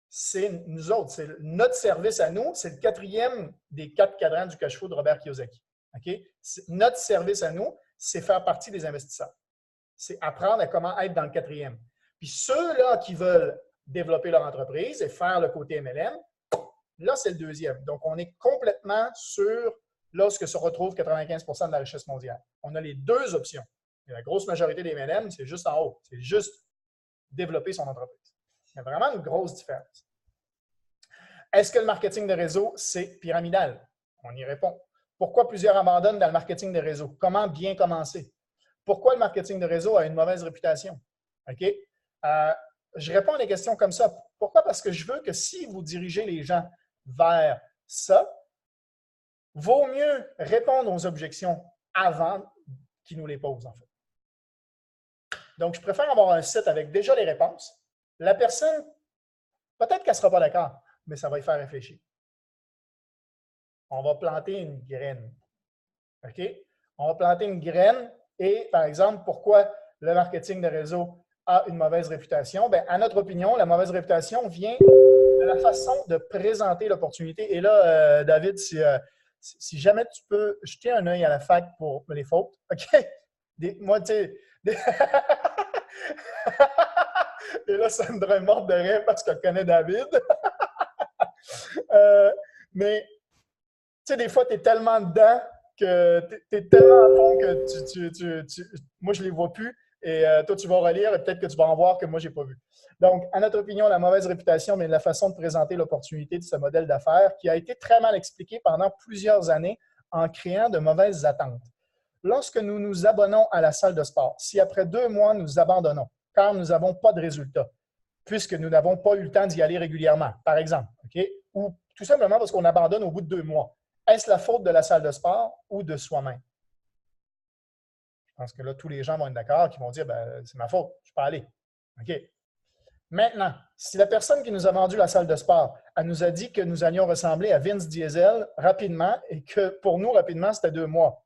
c'est nous autres. C'est notre service à nous. C'est le 4e des 4 cadrans du cash flow de Robert Kiyosaki. Okay? Notre service à nous, c'est faire partie des investisseurs. C'est apprendre à comment être dans le 4e. Puis ceux-là qui veulent développer leur entreprise et faire le côté MLM, là, c'est le 2e. Donc, on est complètement sur là ce que se retrouve 95% de la richesse mondiale. On a les 2 options. Et la grosse majorité des MLM, c'est juste en haut. C'est juste développer son entreprise. Il y a vraiment une grosse différence. Est-ce que le marketing de réseau, c'est pyramidal? On y répond. Pourquoi plusieurs abandonnent dans le marketing de réseau? Comment bien commencer? Pourquoi le marketing de réseau a une mauvaise réputation? OK? Je réponds à des questions comme ça. Pourquoi? Parce que je veux que si vous dirigez les gens vers ça, vaut mieux répondre aux objections avant qu'ils nous les posent, en fait. Donc, je préfère avoir un site avec déjà les réponses. La personne, peut-être qu'elle ne sera pas d'accord, mais ça va y faire réfléchir. On va planter une graine. OK? On va planter une graine et, par exemple, pourquoi le marketing de réseau a une mauvaise réputation? Bien, à notre opinion, la mauvaise réputation vient de la façon de présenter l'opportunité. Et là, David, si jamais tu peux jeter un œil à la fac pour les fautes, OK? Moi, tu sais... Et là, Sandra est morte de rire parce qu'elle connaît David. Mais, tu sais, des fois, tu es tellement dedans que tu es tellement à fond que moi, je ne les vois plus. Et toi, tu vas relire et peut-être que tu vas en voir que moi, je n'ai pas vu. Donc, à notre opinion, la mauvaise réputation, mais la façon de présenter l'opportunité de ce modèle d'affaires qui a été très mal expliqué pendant plusieurs années en créant de mauvaises attentes. Lorsque nous nous abonnons à la salle de sport, si après 2 mois, nous abandonnons, car nous n'avons pas de résultats, puisque nous n'avons pas eu le temps d'y aller régulièrement, par exemple, OK? Ou tout simplement parce qu'on abandonne au bout de 2 mois. Est-ce la faute de la salle de sport ou de soi-même? Je pense que là, tous les gens vont être d'accord, qui vont dire, ben, c'est ma faute, je ne peux pas aller. OK? Maintenant, si la personne qui nous a vendu la salle de sport, elle nous a dit que nous allions ressembler à Vince Diesel rapidement et que pour nous, rapidement, c'était 2 mois.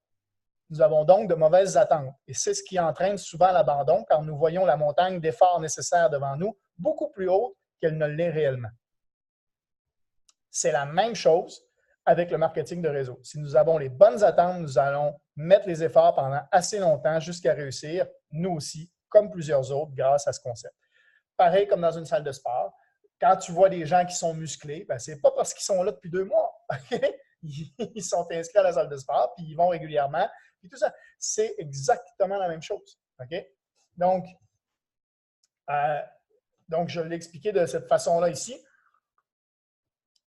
Nous avons donc de mauvaises attentes. Et c'est ce qui entraîne souvent l'abandon car nous voyons la montagne d'efforts nécessaires devant nous beaucoup plus haute qu'elle ne l'est réellement. C'est la même chose avec le marketing de réseau. Si nous avons les bonnes attentes, nous allons mettre les efforts pendant assez longtemps jusqu'à réussir, nous aussi, comme plusieurs autres, grâce à ce concept. Pareil comme dans une salle de sport. Quand tu vois des gens qui sont musclés, ben, ce n'est pas parce qu'ils sont là depuis 2 mois. Ils sont inscrits à la salle de sport, puis ils vont régulièrement, puis tout ça. C'est exactement la même chose. OK? Donc, je l'ai expliqué de cette façon-là ici.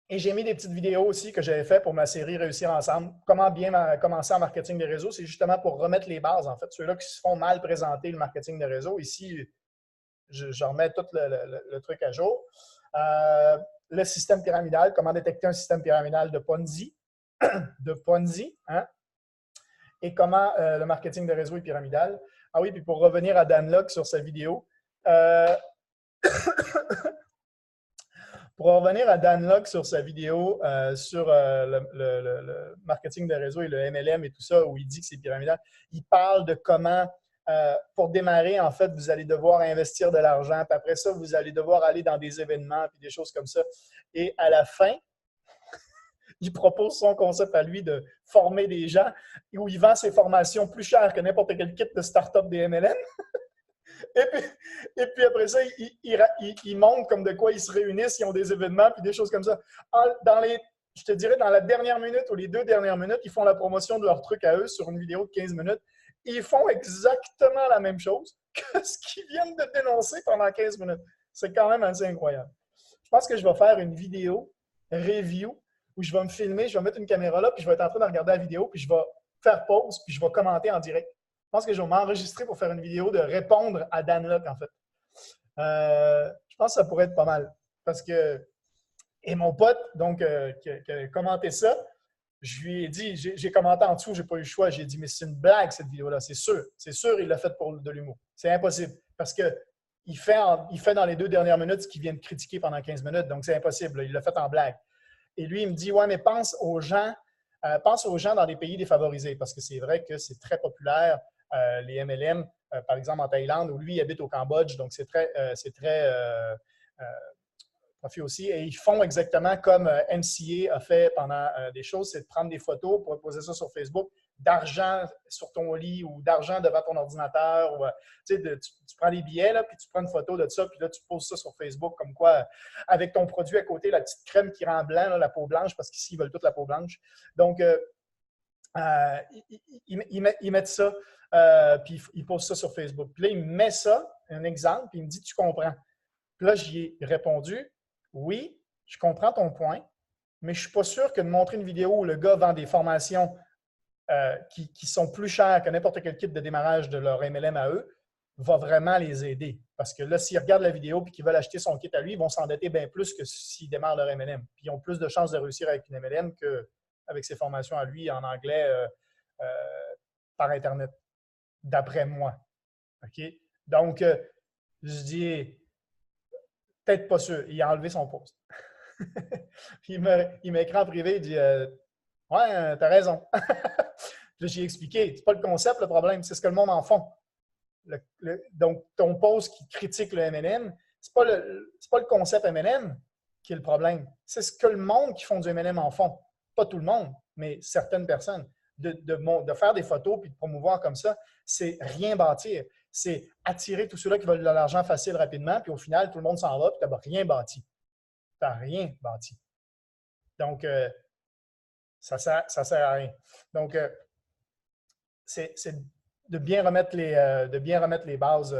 Et j'ai mis des petites vidéos aussi que j'avais fait pour ma série Réussir ensemble. Comment bien commencer en marketing des réseaux, c'est justement pour remettre les bases, en fait. Ceux-là qui se font mal présenter le marketing des réseaux. Ici, je remets tout le truc à jour. Le système pyramidal, comment détecter un système pyramidal de Ponzi, hein? Et comment le marketing de réseau est pyramidal. Ah oui, puis pour revenir à Dan Lok sur sa vidéo, sur le marketing de réseau et le MLM et tout ça, où il dit que c'est pyramidal, il parle de comment, pour démarrer, en fait, vous allez devoir investir de l'argent, puis après ça, vous allez devoir aller dans des événements, puis des choses comme ça. Et à la fin, il propose son concept à lui de former des gens, où il vend ses formations plus chères que n'importe quel kit de start-up des MLM. Et puis après ça, ils montrent comme de quoi ils se réunissent, ils ont des événements, puis des choses comme ça. Je te dirais, dans la dernière minute ou les 2 dernières minutes, ils font la promotion de leur truc à eux sur une vidéo de 15 minutes. Ils font exactement la même chose que ce qu'ils viennent de dénoncer pendant 15 minutes. C'est quand même assez incroyable. Je pense que je vais faire une vidéo review où je vais me filmer, je vais mettre une caméra là, puis je vais être en train de regarder la vidéo, puis je vais faire pause, puis je vais commenter en direct. Je pense que je vais m'enregistrer pour faire une vidéo de répondre à Dan Lok, en fait. Je pense que ça pourrait être pas mal. Parce que, et mon pote, donc, qui a commenté ça, je lui ai dit, j'ai commenté en dessous, j'ai pas eu le choix. J'ai dit, mais c'est une blague, cette vidéo-là, c'est sûr. C'est sûr, il l'a fait pour de l'humour. C'est impossible. Parce que il fait dans les 2 dernières minutes ce qu'il vient de critiquer pendant 15 minutes. Donc, c'est impossible. Il l'a fait en blague. Et lui, il me dit, ouais, mais pense aux gens dans des pays défavorisés. Parce que c'est vrai que c'est très populaire, les MLM, par exemple en Thaïlande, où lui, il habite au Cambodge. Donc, c'est très profit aussi. Et ils font exactement comme MCA a fait pendant des choses, c'est de prendre des photos pour poser ça sur Facebook, d'argent sur ton lit ou d'argent devant ton ordinateur. Ou, tu prends les billets, là, puis tu prends une photo de ça, puis là, tu poses ça sur Facebook comme quoi, avec ton produit à côté, la petite crème qui rend blanc, là, la peau blanche, parce qu'ici, ils veulent toute la peau blanche. Donc, ils mettent ça, puis ils posent ça sur Facebook. Puis là, il me met ça, un exemple, puis il me dit, tu comprends. Puis là, j'y ai répondu, oui, je comprends ton point, mais je ne suis pas sûr que de montrer une vidéo où le gars vend des formations qui sont plus chères que n'importe quel kit de démarrage de leur MLM à eux va vraiment les aider. Parce que là, s'ils regardent la vidéo et qu'ils veulent acheter son kit à lui, ils vont s'endetter bien plus que s'ils démarrent leur MLM. Puis ils ont plus de chances de réussir avec une MLM qu'avec ses formations à lui en anglais par Internet, d'après moi. OK? Donc, je dis, peut-être pas sûr. Il a enlevé son post. Il m'a écrit en privé, il dit ouais, t'as raison. J'ai expliqué, c'est pas le concept le problème, c'est ce que le monde en font. Donc, ton post qui critique le MLM, c'est pas le concept MLM qui est le problème. C'est ce que le monde qui font du MLM en font. Pas tout le monde, mais certaines personnes. De faire des photos et de promouvoir comme ça, c'est rien bâtir. C'est attirer tous ceux-là qui veulent de l'argent facile rapidement, puis au final, tout le monde s'en va, puis tu n'as rien bâti. Tu n'as rien bâti. Donc, ça ne sert à rien. Donc, c'est de bien remettre les bases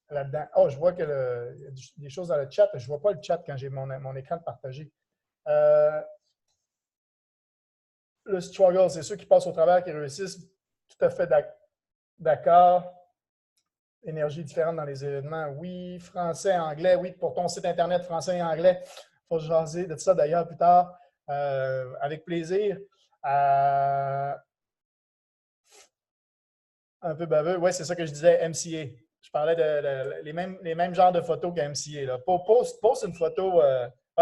là-dedans. Oh, je vois qu'il y a des choses dans le chat. Je ne vois pas le chat quand j'ai mon écran de partagé. Le struggle, c'est ceux qui passent au travers qui réussissent. Tout à fait d'accord. Énergie différente dans les événements. Oui. Français, anglais. Oui, pour ton site Internet, français et anglais. Il faut jaser de ça d'ailleurs plus tard. Avec plaisir. Un peu baveux. Oui, c'est ça que je disais, MCA. Je parlais de les mêmes genres de photos que MCA. Poste une photo.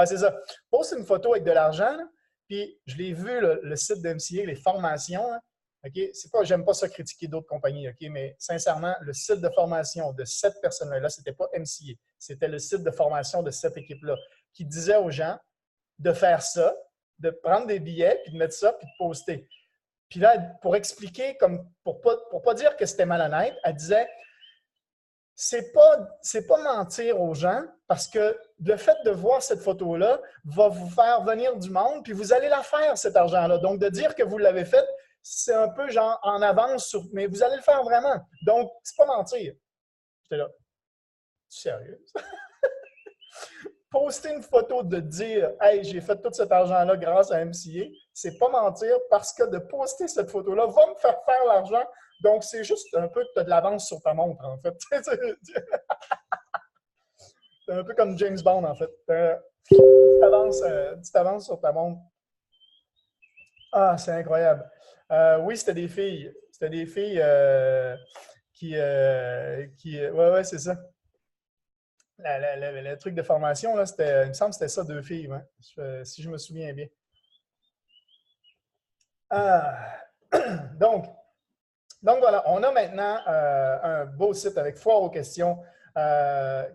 C'est ça. Poste une photo avec de l'argent. Puis, je l'ai vu, le site de MCA, les formations. Hein, okay? C'est pas, j'aime pas ça critiquer d'autres compagnies, OK? Mais sincèrement, le site de formation de cette personne-là, c'était pas MCA. C'était le site de formation de cette équipe-là qui disait aux gens de faire ça, de prendre des billets, puis de mettre ça, puis de poster. Puis là, pour expliquer, pour pas dire que c'était malhonnête, elle disait c'est pas mentir aux gens parce que le fait de voir cette photo-là va vous faire venir du monde, puis vous allez la faire, cet argent-là. Donc, de dire que vous l'avez fait, c'est un peu genre en avance, mais vous allez le faire vraiment. Donc, c'est pas mentir. J'étais là. Sérieux? Poster une photo de dire « Hey, j'ai fait tout cet argent-là grâce à MCA », c'est pas mentir parce que de poster cette photo-là va me faire l'argent. Donc, c'est juste un peu que tu as de l'avance sur ta montre, en fait. C'est un peu comme James Bond, en fait. Tu t'avances sur ta montre. Ah, c'est incroyable. Oui, c'était des filles. C'était des filles ouais, c'est ça. Le truc de formation, là, il me semble que c'était ça, 2 filles, hein, si je me souviens bien. Donc voilà, on a maintenant un beau site avec foire aux questions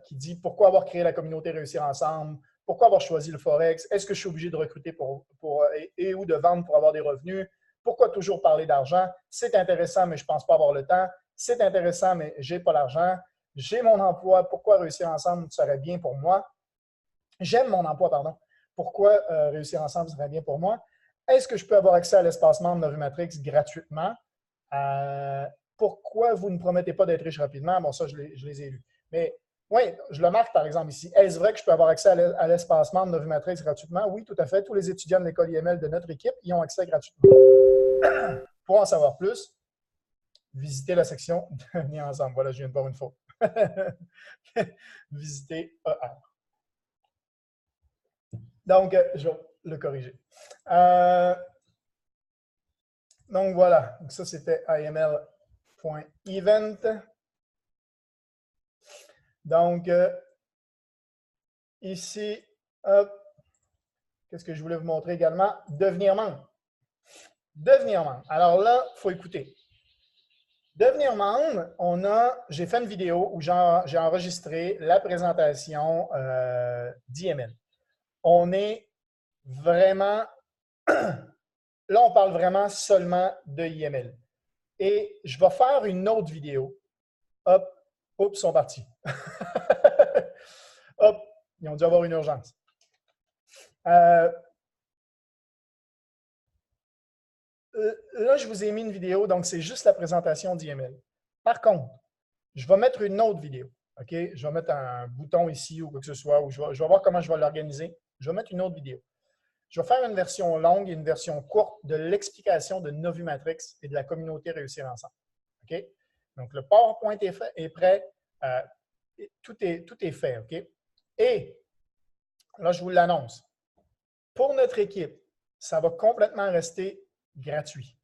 qui dit pourquoi avoir créé la communauté Réussir Ensemble, pourquoi avoir choisi le Forex, est-ce que je suis obligé de recruter et ou de vendre pour avoir des revenus, pourquoi toujours parler d'argent, c'est intéressant mais je ne pense pas avoir le temps, c'est intéressant mais je n'ai pas l'argent, j'ai mon emploi, pourquoi Réussir Ensemble serait bien pour moi, j'aime mon emploi, pardon, pourquoi Réussir Ensemble serait bien pour moi, est-ce que je peux avoir accès à l'espace membre Novimatrix gratuitement? Pourquoi vous ne promettez pas d'être riche rapidement? Bon, ça, je les ai lus. Mais oui, je le marque par exemple ici. Est-ce vrai que je peux avoir accès à l'espace membre Novimatrix gratuitement? Oui, tout à fait. Tous les étudiants de l'école IML de notre équipe y ont accès gratuitement. Pour en savoir plus, visitez la section Devenir ensemble. Voilà, je viens de voir une faute. Visitez ER. Donc, je vais le corriger. Donc, voilà. Donc, ça, c'était iml.event. Donc, ici, qu'est-ce que je voulais vous montrer également? Devenir membre. Devenir membre. Alors là, il faut écouter. Devenir membre, j'ai fait une vidéo où j'ai enregistré la présentation d'IML. On est vraiment, là, on parle vraiment seulement de IML. Et je vais faire une autre vidéo. Hop, oups, ils sont partis. Hop, ils ont dû avoir une urgence. Là, je vous ai mis une vidéo, donc c'est juste la présentation d'IML. Par contre, je vais mettre une autre vidéo. OK? Je vais mettre un bouton ici ou quoi que ce soit, ou je vais voir comment je vais l'organiser. Je vais mettre une autre vidéo. Je vais faire une version longue et une version courte de l'explication de Novimatrix et de la communauté Réussir Ensemble. OK? Donc, le PowerPoint est prêt. Tout est fait. OK? Et là, je vous l'annonce. Pour notre équipe, ça va complètement rester gratuit.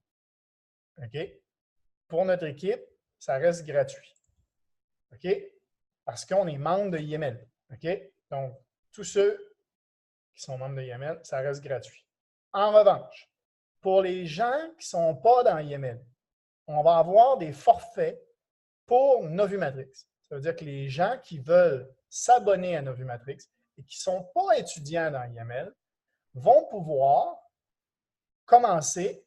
OK? Pour notre équipe, ça reste gratuit. OK? Parce qu'on est membre de IML. OK? Donc, tous ceux qui sont membres de IML, ça reste gratuit. En revanche, pour les gens qui ne sont pas dans IML, on va avoir des forfaits pour Novimatrix. Ça veut dire que les gens qui veulent s'abonner à Novimatrix et qui ne sont pas étudiants dans IML vont pouvoir commencer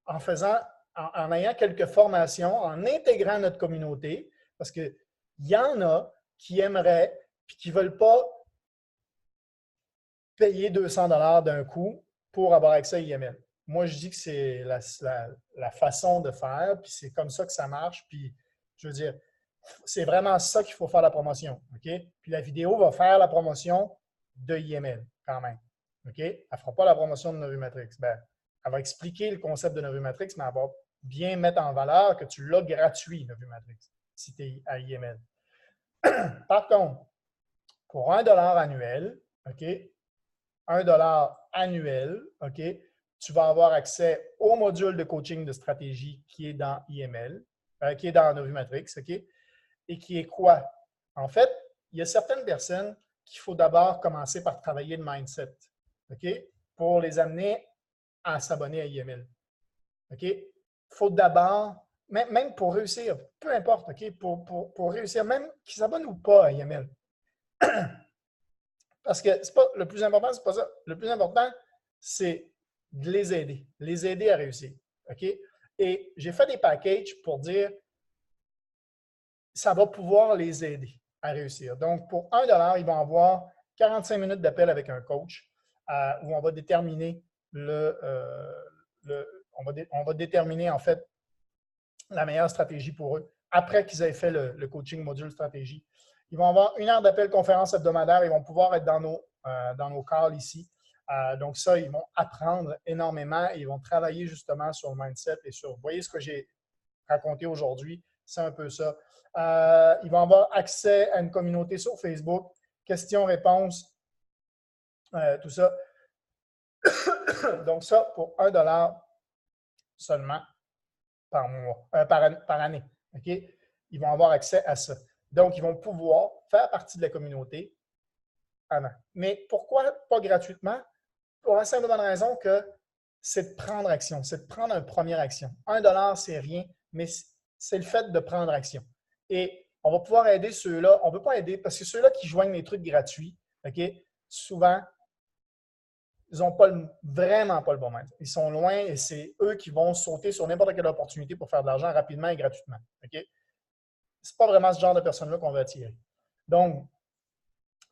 en ayant quelques formations, en intégrant notre communauté, parce qu'il y en a qui aimeraient et qui ne veulent pas payer 200 $ d'un coup pour avoir accès à IML. moi, je dis que c'est la façon de faire, puis c'est comme ça que ça marche. Puis, je veux dire, c'est vraiment ça qu'il faut faire la promotion. OK? Puis la vidéo va faire la promotion de IML quand même. OK? Elle ne fera pas la promotion de Novimatrix. Ben, elle va expliquer le concept de Novimatrix, mais elle va bien mettre en valeur que tu l'as gratuit, Novimatrix, si tu es à IML. Par contre, pour 1 $ annuel, OK? 1 $ annuel, OK? Tu vas avoir accès au module de coaching de stratégie qui est dans IML, qui est dans Novimatrix, OK? Et qui est quoi? En fait, il y a certaines personnes qu'il faut d'abord commencer par travailler le mindset, OK? Pour les amener à s'abonner à IML. OK? Il faut d'abord, même pour réussir, peu importe, OK? Pour réussir, même qu'ils s'abonnent ou pas à IML. Parce que c'est pas, le plus important, c'est pas ça. Le plus important, c'est de les aider à réussir. OK? Et j'ai fait des packages pour dire ça va pouvoir les aider à réussir. Donc, pour 1 $, ils vont avoir 45 minutes d'appel avec un coach où on va déterminer on va déterminer en fait la meilleure stratégie pour eux après qu'ils aient fait le coaching module stratégie. Ils vont avoir 1 heure d'appel conférence hebdomadaire. Ils vont pouvoir être dans nos calls ici. Donc ça, ils vont apprendre énormément et ils vont travailler justement sur le mindset et sur, vous voyez ce que j'ai raconté aujourd'hui, c'est un peu ça. Ils vont avoir accès à une communauté sur Facebook, questions-réponses, tout ça. Donc ça, pour 1 $ seulement par mois, par année. OK? Ils vont avoir accès à ça. Donc, ils vont pouvoir faire partie de la communauté avant. Mais pourquoi pas gratuitement? Pour la simple bonne raison que c'est de prendre action, c'est de prendre une première action. 1 $, c'est rien, mais c'est le fait de prendre action. Et on va pouvoir aider ceux-là. On ne peut pas aider parce que ceux-là qui joignent les trucs gratuits, OK, souvent, ils n'ont vraiment pas le bon mindset. Ils sont loin et c'est eux qui vont sauter sur n'importe quelle opportunité pour faire de l'argent rapidement et gratuitement. OK? Ce n'est pas vraiment ce genre de personnes-là qu'on veut attirer. Donc,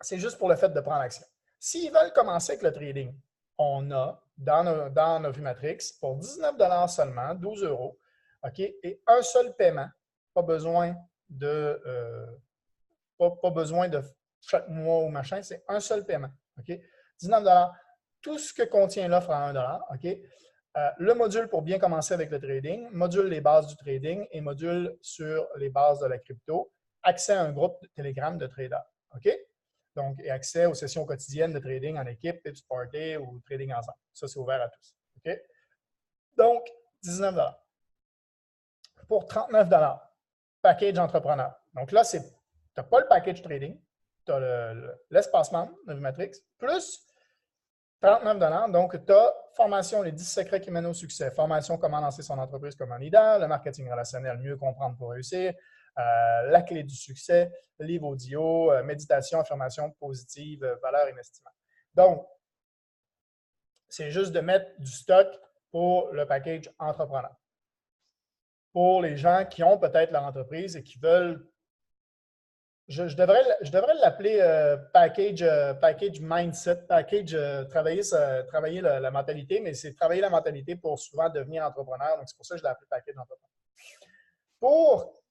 c'est juste pour le fait de prendre action. S'ils veulent commencer avec le trading, on a dans Novimatrix pour 19 $ seulement, 12 €, OK? Et un seul paiement, pas besoin de chaque mois ou machin, c'est un seul paiement. OK? 19 $. Tout ce que contient l'offre à 1 $. OK? Le module pour bien commencer avec le trading, module les bases du trading et module sur les bases de la crypto, accès à un groupe de Telegram de traders. OK? Donc, et accès aux sessions quotidiennes de trading en équipe, Pips Party ou trading ensemble. Ça, c'est ouvert à tous. OK? Donc, 19 $. Pour 39 $, package entrepreneur. Donc là, tu n'as pas le package trading, tu as l'espace membre de Novimatrix, plus 39 $. Donc, tu as formation, les 10 secrets qui mènent au succès, formation, comment lancer son entreprise comme un leader, le marketing relationnel, mieux comprendre pour réussir, la clé du succès, livre audio, méditation, affirmation positive, valeur investissement. Donc, c'est juste de mettre du stock pour le package entrepreneur. Pour les gens qui ont peut-être leur entreprise et qui veulent je devrais l'appeler package mindset, package travailler la mentalité, mais c'est travailler la mentalité pour souvent devenir entrepreneur. Donc, c'est pour ça que je l'ai appelé package entrepreneur. Pour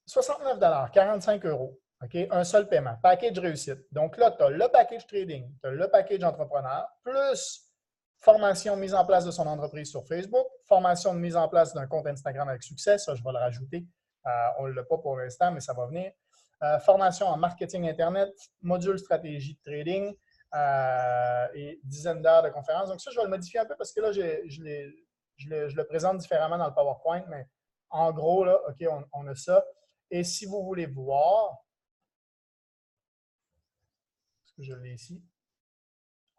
69 $, 45 €, OK, un seul paiement, package réussite. Donc là, tu as le package trading, tu as le package entrepreneur, plus formation mise en place de son entreprise sur Facebook, formation de mise en place d'un compte Instagram avec succès, ça, je vais le rajouter. On ne l'a pas pour l'instant, mais ça va venir. Formation en marketing Internet, module stratégie de trading et dizaines d'heures de conférences. Donc ça, je vais le modifier un peu parce que là, je le présente différemment dans le PowerPoint, mais en gros, là, OK, on a ça. Et si vous voulez voir, est-ce que je l'ai ici?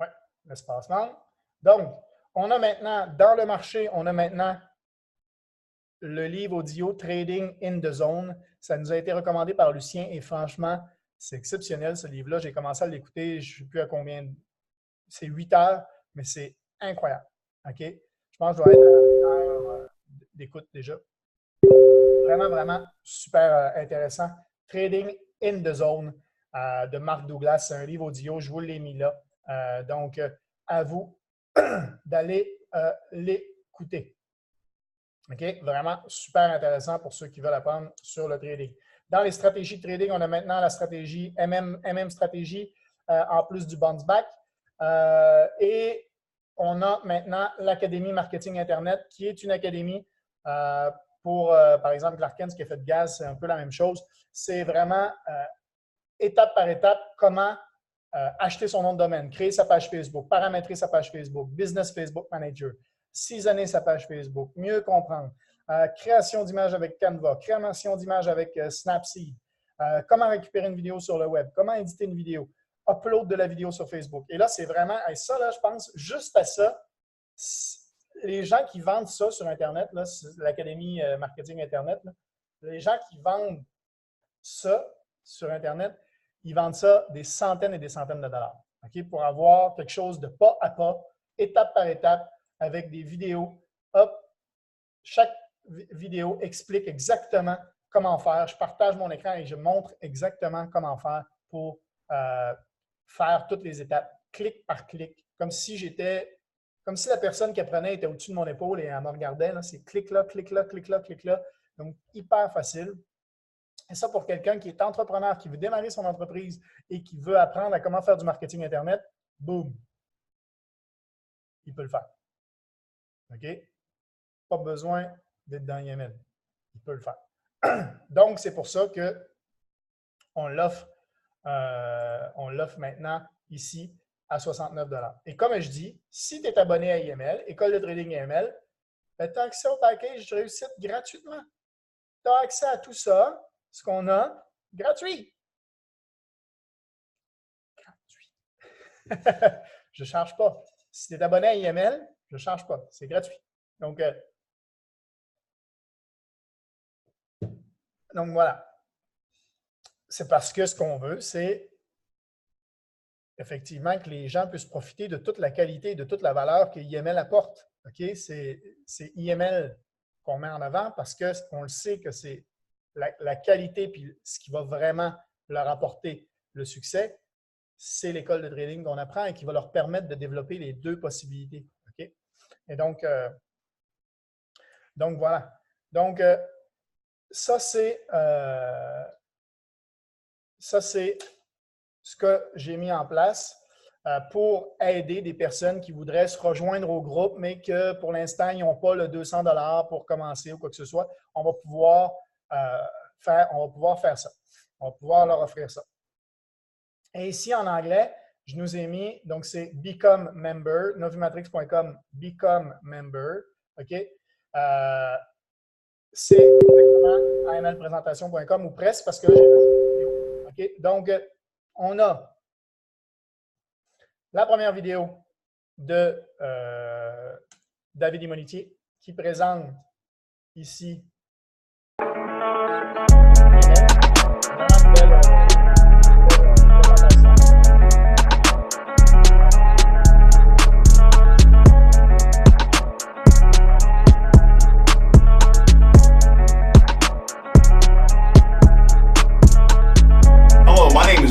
Oui, l'espace membre. Donc, on a maintenant, dans le marché, on a maintenant le livre audio Trading in the Zone. Ça nous a été recommandé par Lucien et franchement, c'est exceptionnel ce livre-là. J'ai commencé à l'écouter, je ne sais plus à combien. C'est 8 heures, mais c'est incroyable. OK? Je pense que je dois être à 1 heure d'écoute déjà. Vraiment, vraiment super intéressant. Trading in the Zone de Mark Douglas. C'est un livre audio, je vous l'ai mis là. Donc, à vous d'aller l'écouter. OK? Vraiment super intéressant pour ceux qui veulent apprendre sur le trading. Dans les stratégies de trading, on a maintenant la stratégie MM stratégie en plus du bounce back. Et on a maintenant l'Académie Marketing Internet qui est une académie pour, par exemple, Clarkens qui a fait de gaz, c'est un peu la même chose. C'est vraiment étape par étape comment acheter son nom de domaine, créer sa page Facebook, paramétrer sa page Facebook, Business Facebook Manager, seasonner sa page Facebook, mieux comprendre, création d'images avec Canva, création d'images avec Snapseed, comment récupérer une vidéo sur le web, comment éditer une vidéo, upload de la vidéo sur Facebook. Et là, c'est vraiment, et ça, là, je pense, juste à ça, les gens qui vendent ça sur Internet, l'Académie Marketing Internet, là, les gens qui vendent ça sur Internet, ils vendent ça des centaines et des centaines de dollars. Okay? Pour avoir quelque chose de pas à pas, étape par étape, avec des vidéos. Hop, chaque vidéo explique exactement comment faire. Je partage mon écran et je montre exactement comment faire pour faire toutes les étapes, clic par clic, comme si la personne qui apprenait était au-dessus de mon épaule et elle me regardait. C'est clic là, clic là, clic là, clic là. Donc, hyper facile. Et ça, pour quelqu'un qui est entrepreneur, qui veut démarrer son entreprise et qui veut apprendre à comment faire du marketing Internet, boum, il peut le faire. OK? Pas besoin d'être dans IML. Il peut le faire. Donc, c'est pour ça qu'on l'offre maintenant ici à 69 $. Et comme je dis, si tu es abonné à IML, École de trading IML, ben, tu as accès au package de réussite gratuitement. Tu as accès à tout ça, ce qu'on a, gratuit. Je ne charge pas. Si tu es abonné à IML, je ne charge pas. C'est gratuit. Donc voilà. C'est parce que ce qu'on veut, c'est effectivement que les gens puissent profiter de toute la qualité et de toute la valeur que IML apporte. Okay? C'est IML qu'on met en avant parce qu'on le sait que c'est la qualité puis ce qui va vraiment leur apporter le succès, c'est l'école de trading qu'on apprend et qui va leur permettre de développer les deux possibilités. Okay? Et donc voilà. Donc, ça, c'est ce que j'ai mis en place pour aider des personnes qui voudraient se rejoindre au groupe, mais que pour l'instant, ils n'ont pas le 200 $ pour commencer ou quoi que ce soit. On va pouvoir faire ça. On va pouvoir leur offrir ça. Et ici, en anglais, je nous ai mis, donc c'est Become Member, novimatrix.com, Become Member. OK? C'est exactement amlpresentation.com ou presque parce que OK? Donc, on a la première vidéo de David Immonitier qui présente ici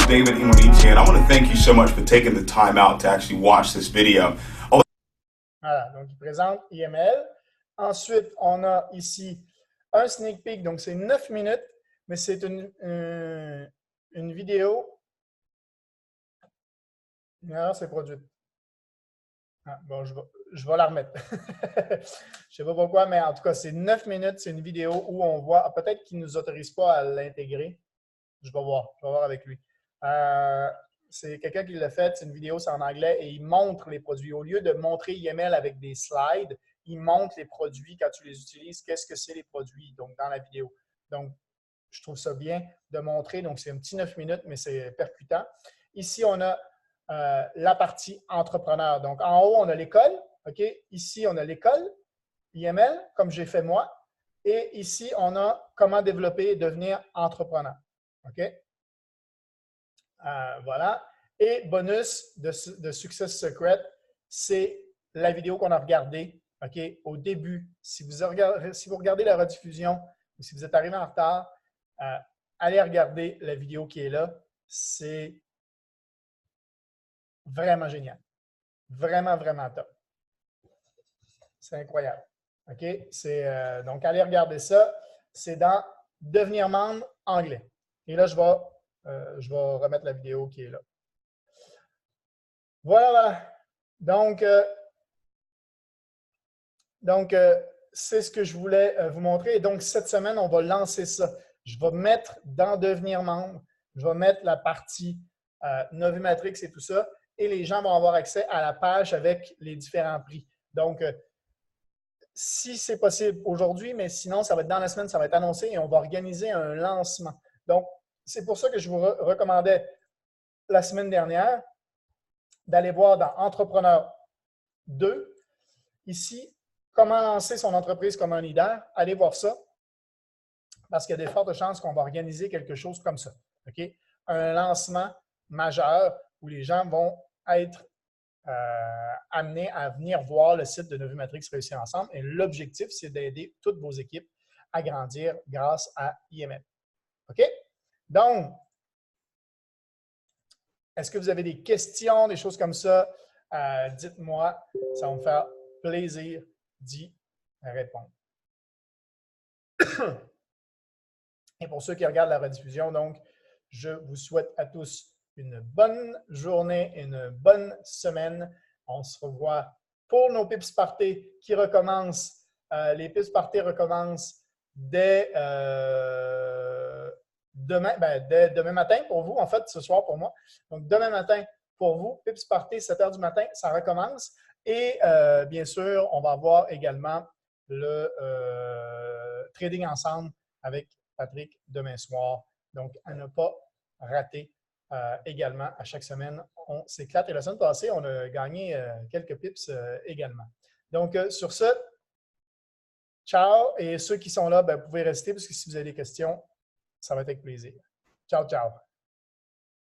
David Immonitier, and I want to thank you so much for taking the time out to actually watch this video. Voilà, donc il présente IML. Ensuite, on a ici un sneak peek, donc c'est 9 minutes, mais c'est une vidéo. Une erreur s'est produite. Ah, bon, je vais la remettre. Je ne sais pas pourquoi, mais en tout cas, c'est 9 minutes, c'est une vidéo où on voit, peut-être qu'il ne nous autorise pas à l'intégrer. Je vais voir avec lui. C'est quelqu'un qui l'a fait, c'est une vidéo, c'est en anglais, et il montre les produits. Au lieu de montrer IML avec des slides, il montre les produits quand tu les utilises, qu'est-ce que c'est les produits, donc dans la vidéo. Donc, je trouve ça bien de montrer. Donc, c'est un petit 9 minutes, mais c'est percutant. Ici, on a la partie entrepreneur. Donc, en haut, on a l'école. OK? Ici, on a l'école, IML, comme j'ai fait moi. Et ici, on a comment développer et devenir entrepreneur. OK? Voilà. Et bonus de Success Secret, c'est la vidéo qu'on a regardée au début. Si vous regardez la rediffusion ou si vous êtes arrivé en retard, allez regarder la vidéo qui est là. C'est vraiment génial. Vraiment, vraiment top. C'est incroyable. OK? Donc, allez regarder ça. C'est dans Devenir membre anglais. Et là, je vais remettre la vidéo qui est là. Voilà. Donc, c'est ce que je voulais vous montrer. Et donc, cette semaine, on va lancer ça. Je vais mettre dans Devenir membre, je vais mettre la partie Novimatrix et tout ça. Et les gens vont avoir accès à la page avec les différents prix. Donc, si c'est possible aujourd'hui, mais sinon, ça va être dans la semaine, ça va être annoncé et on va organiser un lancement. Donc, c'est pour ça que je vous recommandais la semaine dernière d'aller voir dans Entrepreneur 2, ici, comment lancer son entreprise comme un leader. Allez voir ça parce qu'il y a de fortes chances qu'on va organiser quelque chose comme ça. OK? Un lancement majeur où les gens vont être amenés à venir voir le site de Novimatrix Réussir Ensemble. Et l'objectif, c'est d'aider toutes vos équipes à grandir grâce à IMM. OK? Donc, est-ce que vous avez des questions, des choses comme ça? Dites-moi, ça va me faire plaisir d'y répondre. Et pour ceux qui regardent la rediffusion, donc, je vous souhaite à tous une bonne journée, une bonne semaine. On se revoit pour nos Pips Party qui recommencent. Les Pips Party recommencent dès demain matin pour vous, en fait, ce soir pour moi. Donc, demain matin pour vous, Pips Party, 7 h du matin, ça recommence. Et bien sûr, on va avoir également le Trading Ensemble avec Patrick demain soir. Donc, à ne pas rater également à chaque semaine. On s'éclate. Et la semaine passée, on a gagné quelques pips également. Donc, sur ce, ciao. Et ceux qui sont là, vous pouvez rester parce que si vous avez des questions, ça va être avec plaisir. Ciao, ciao.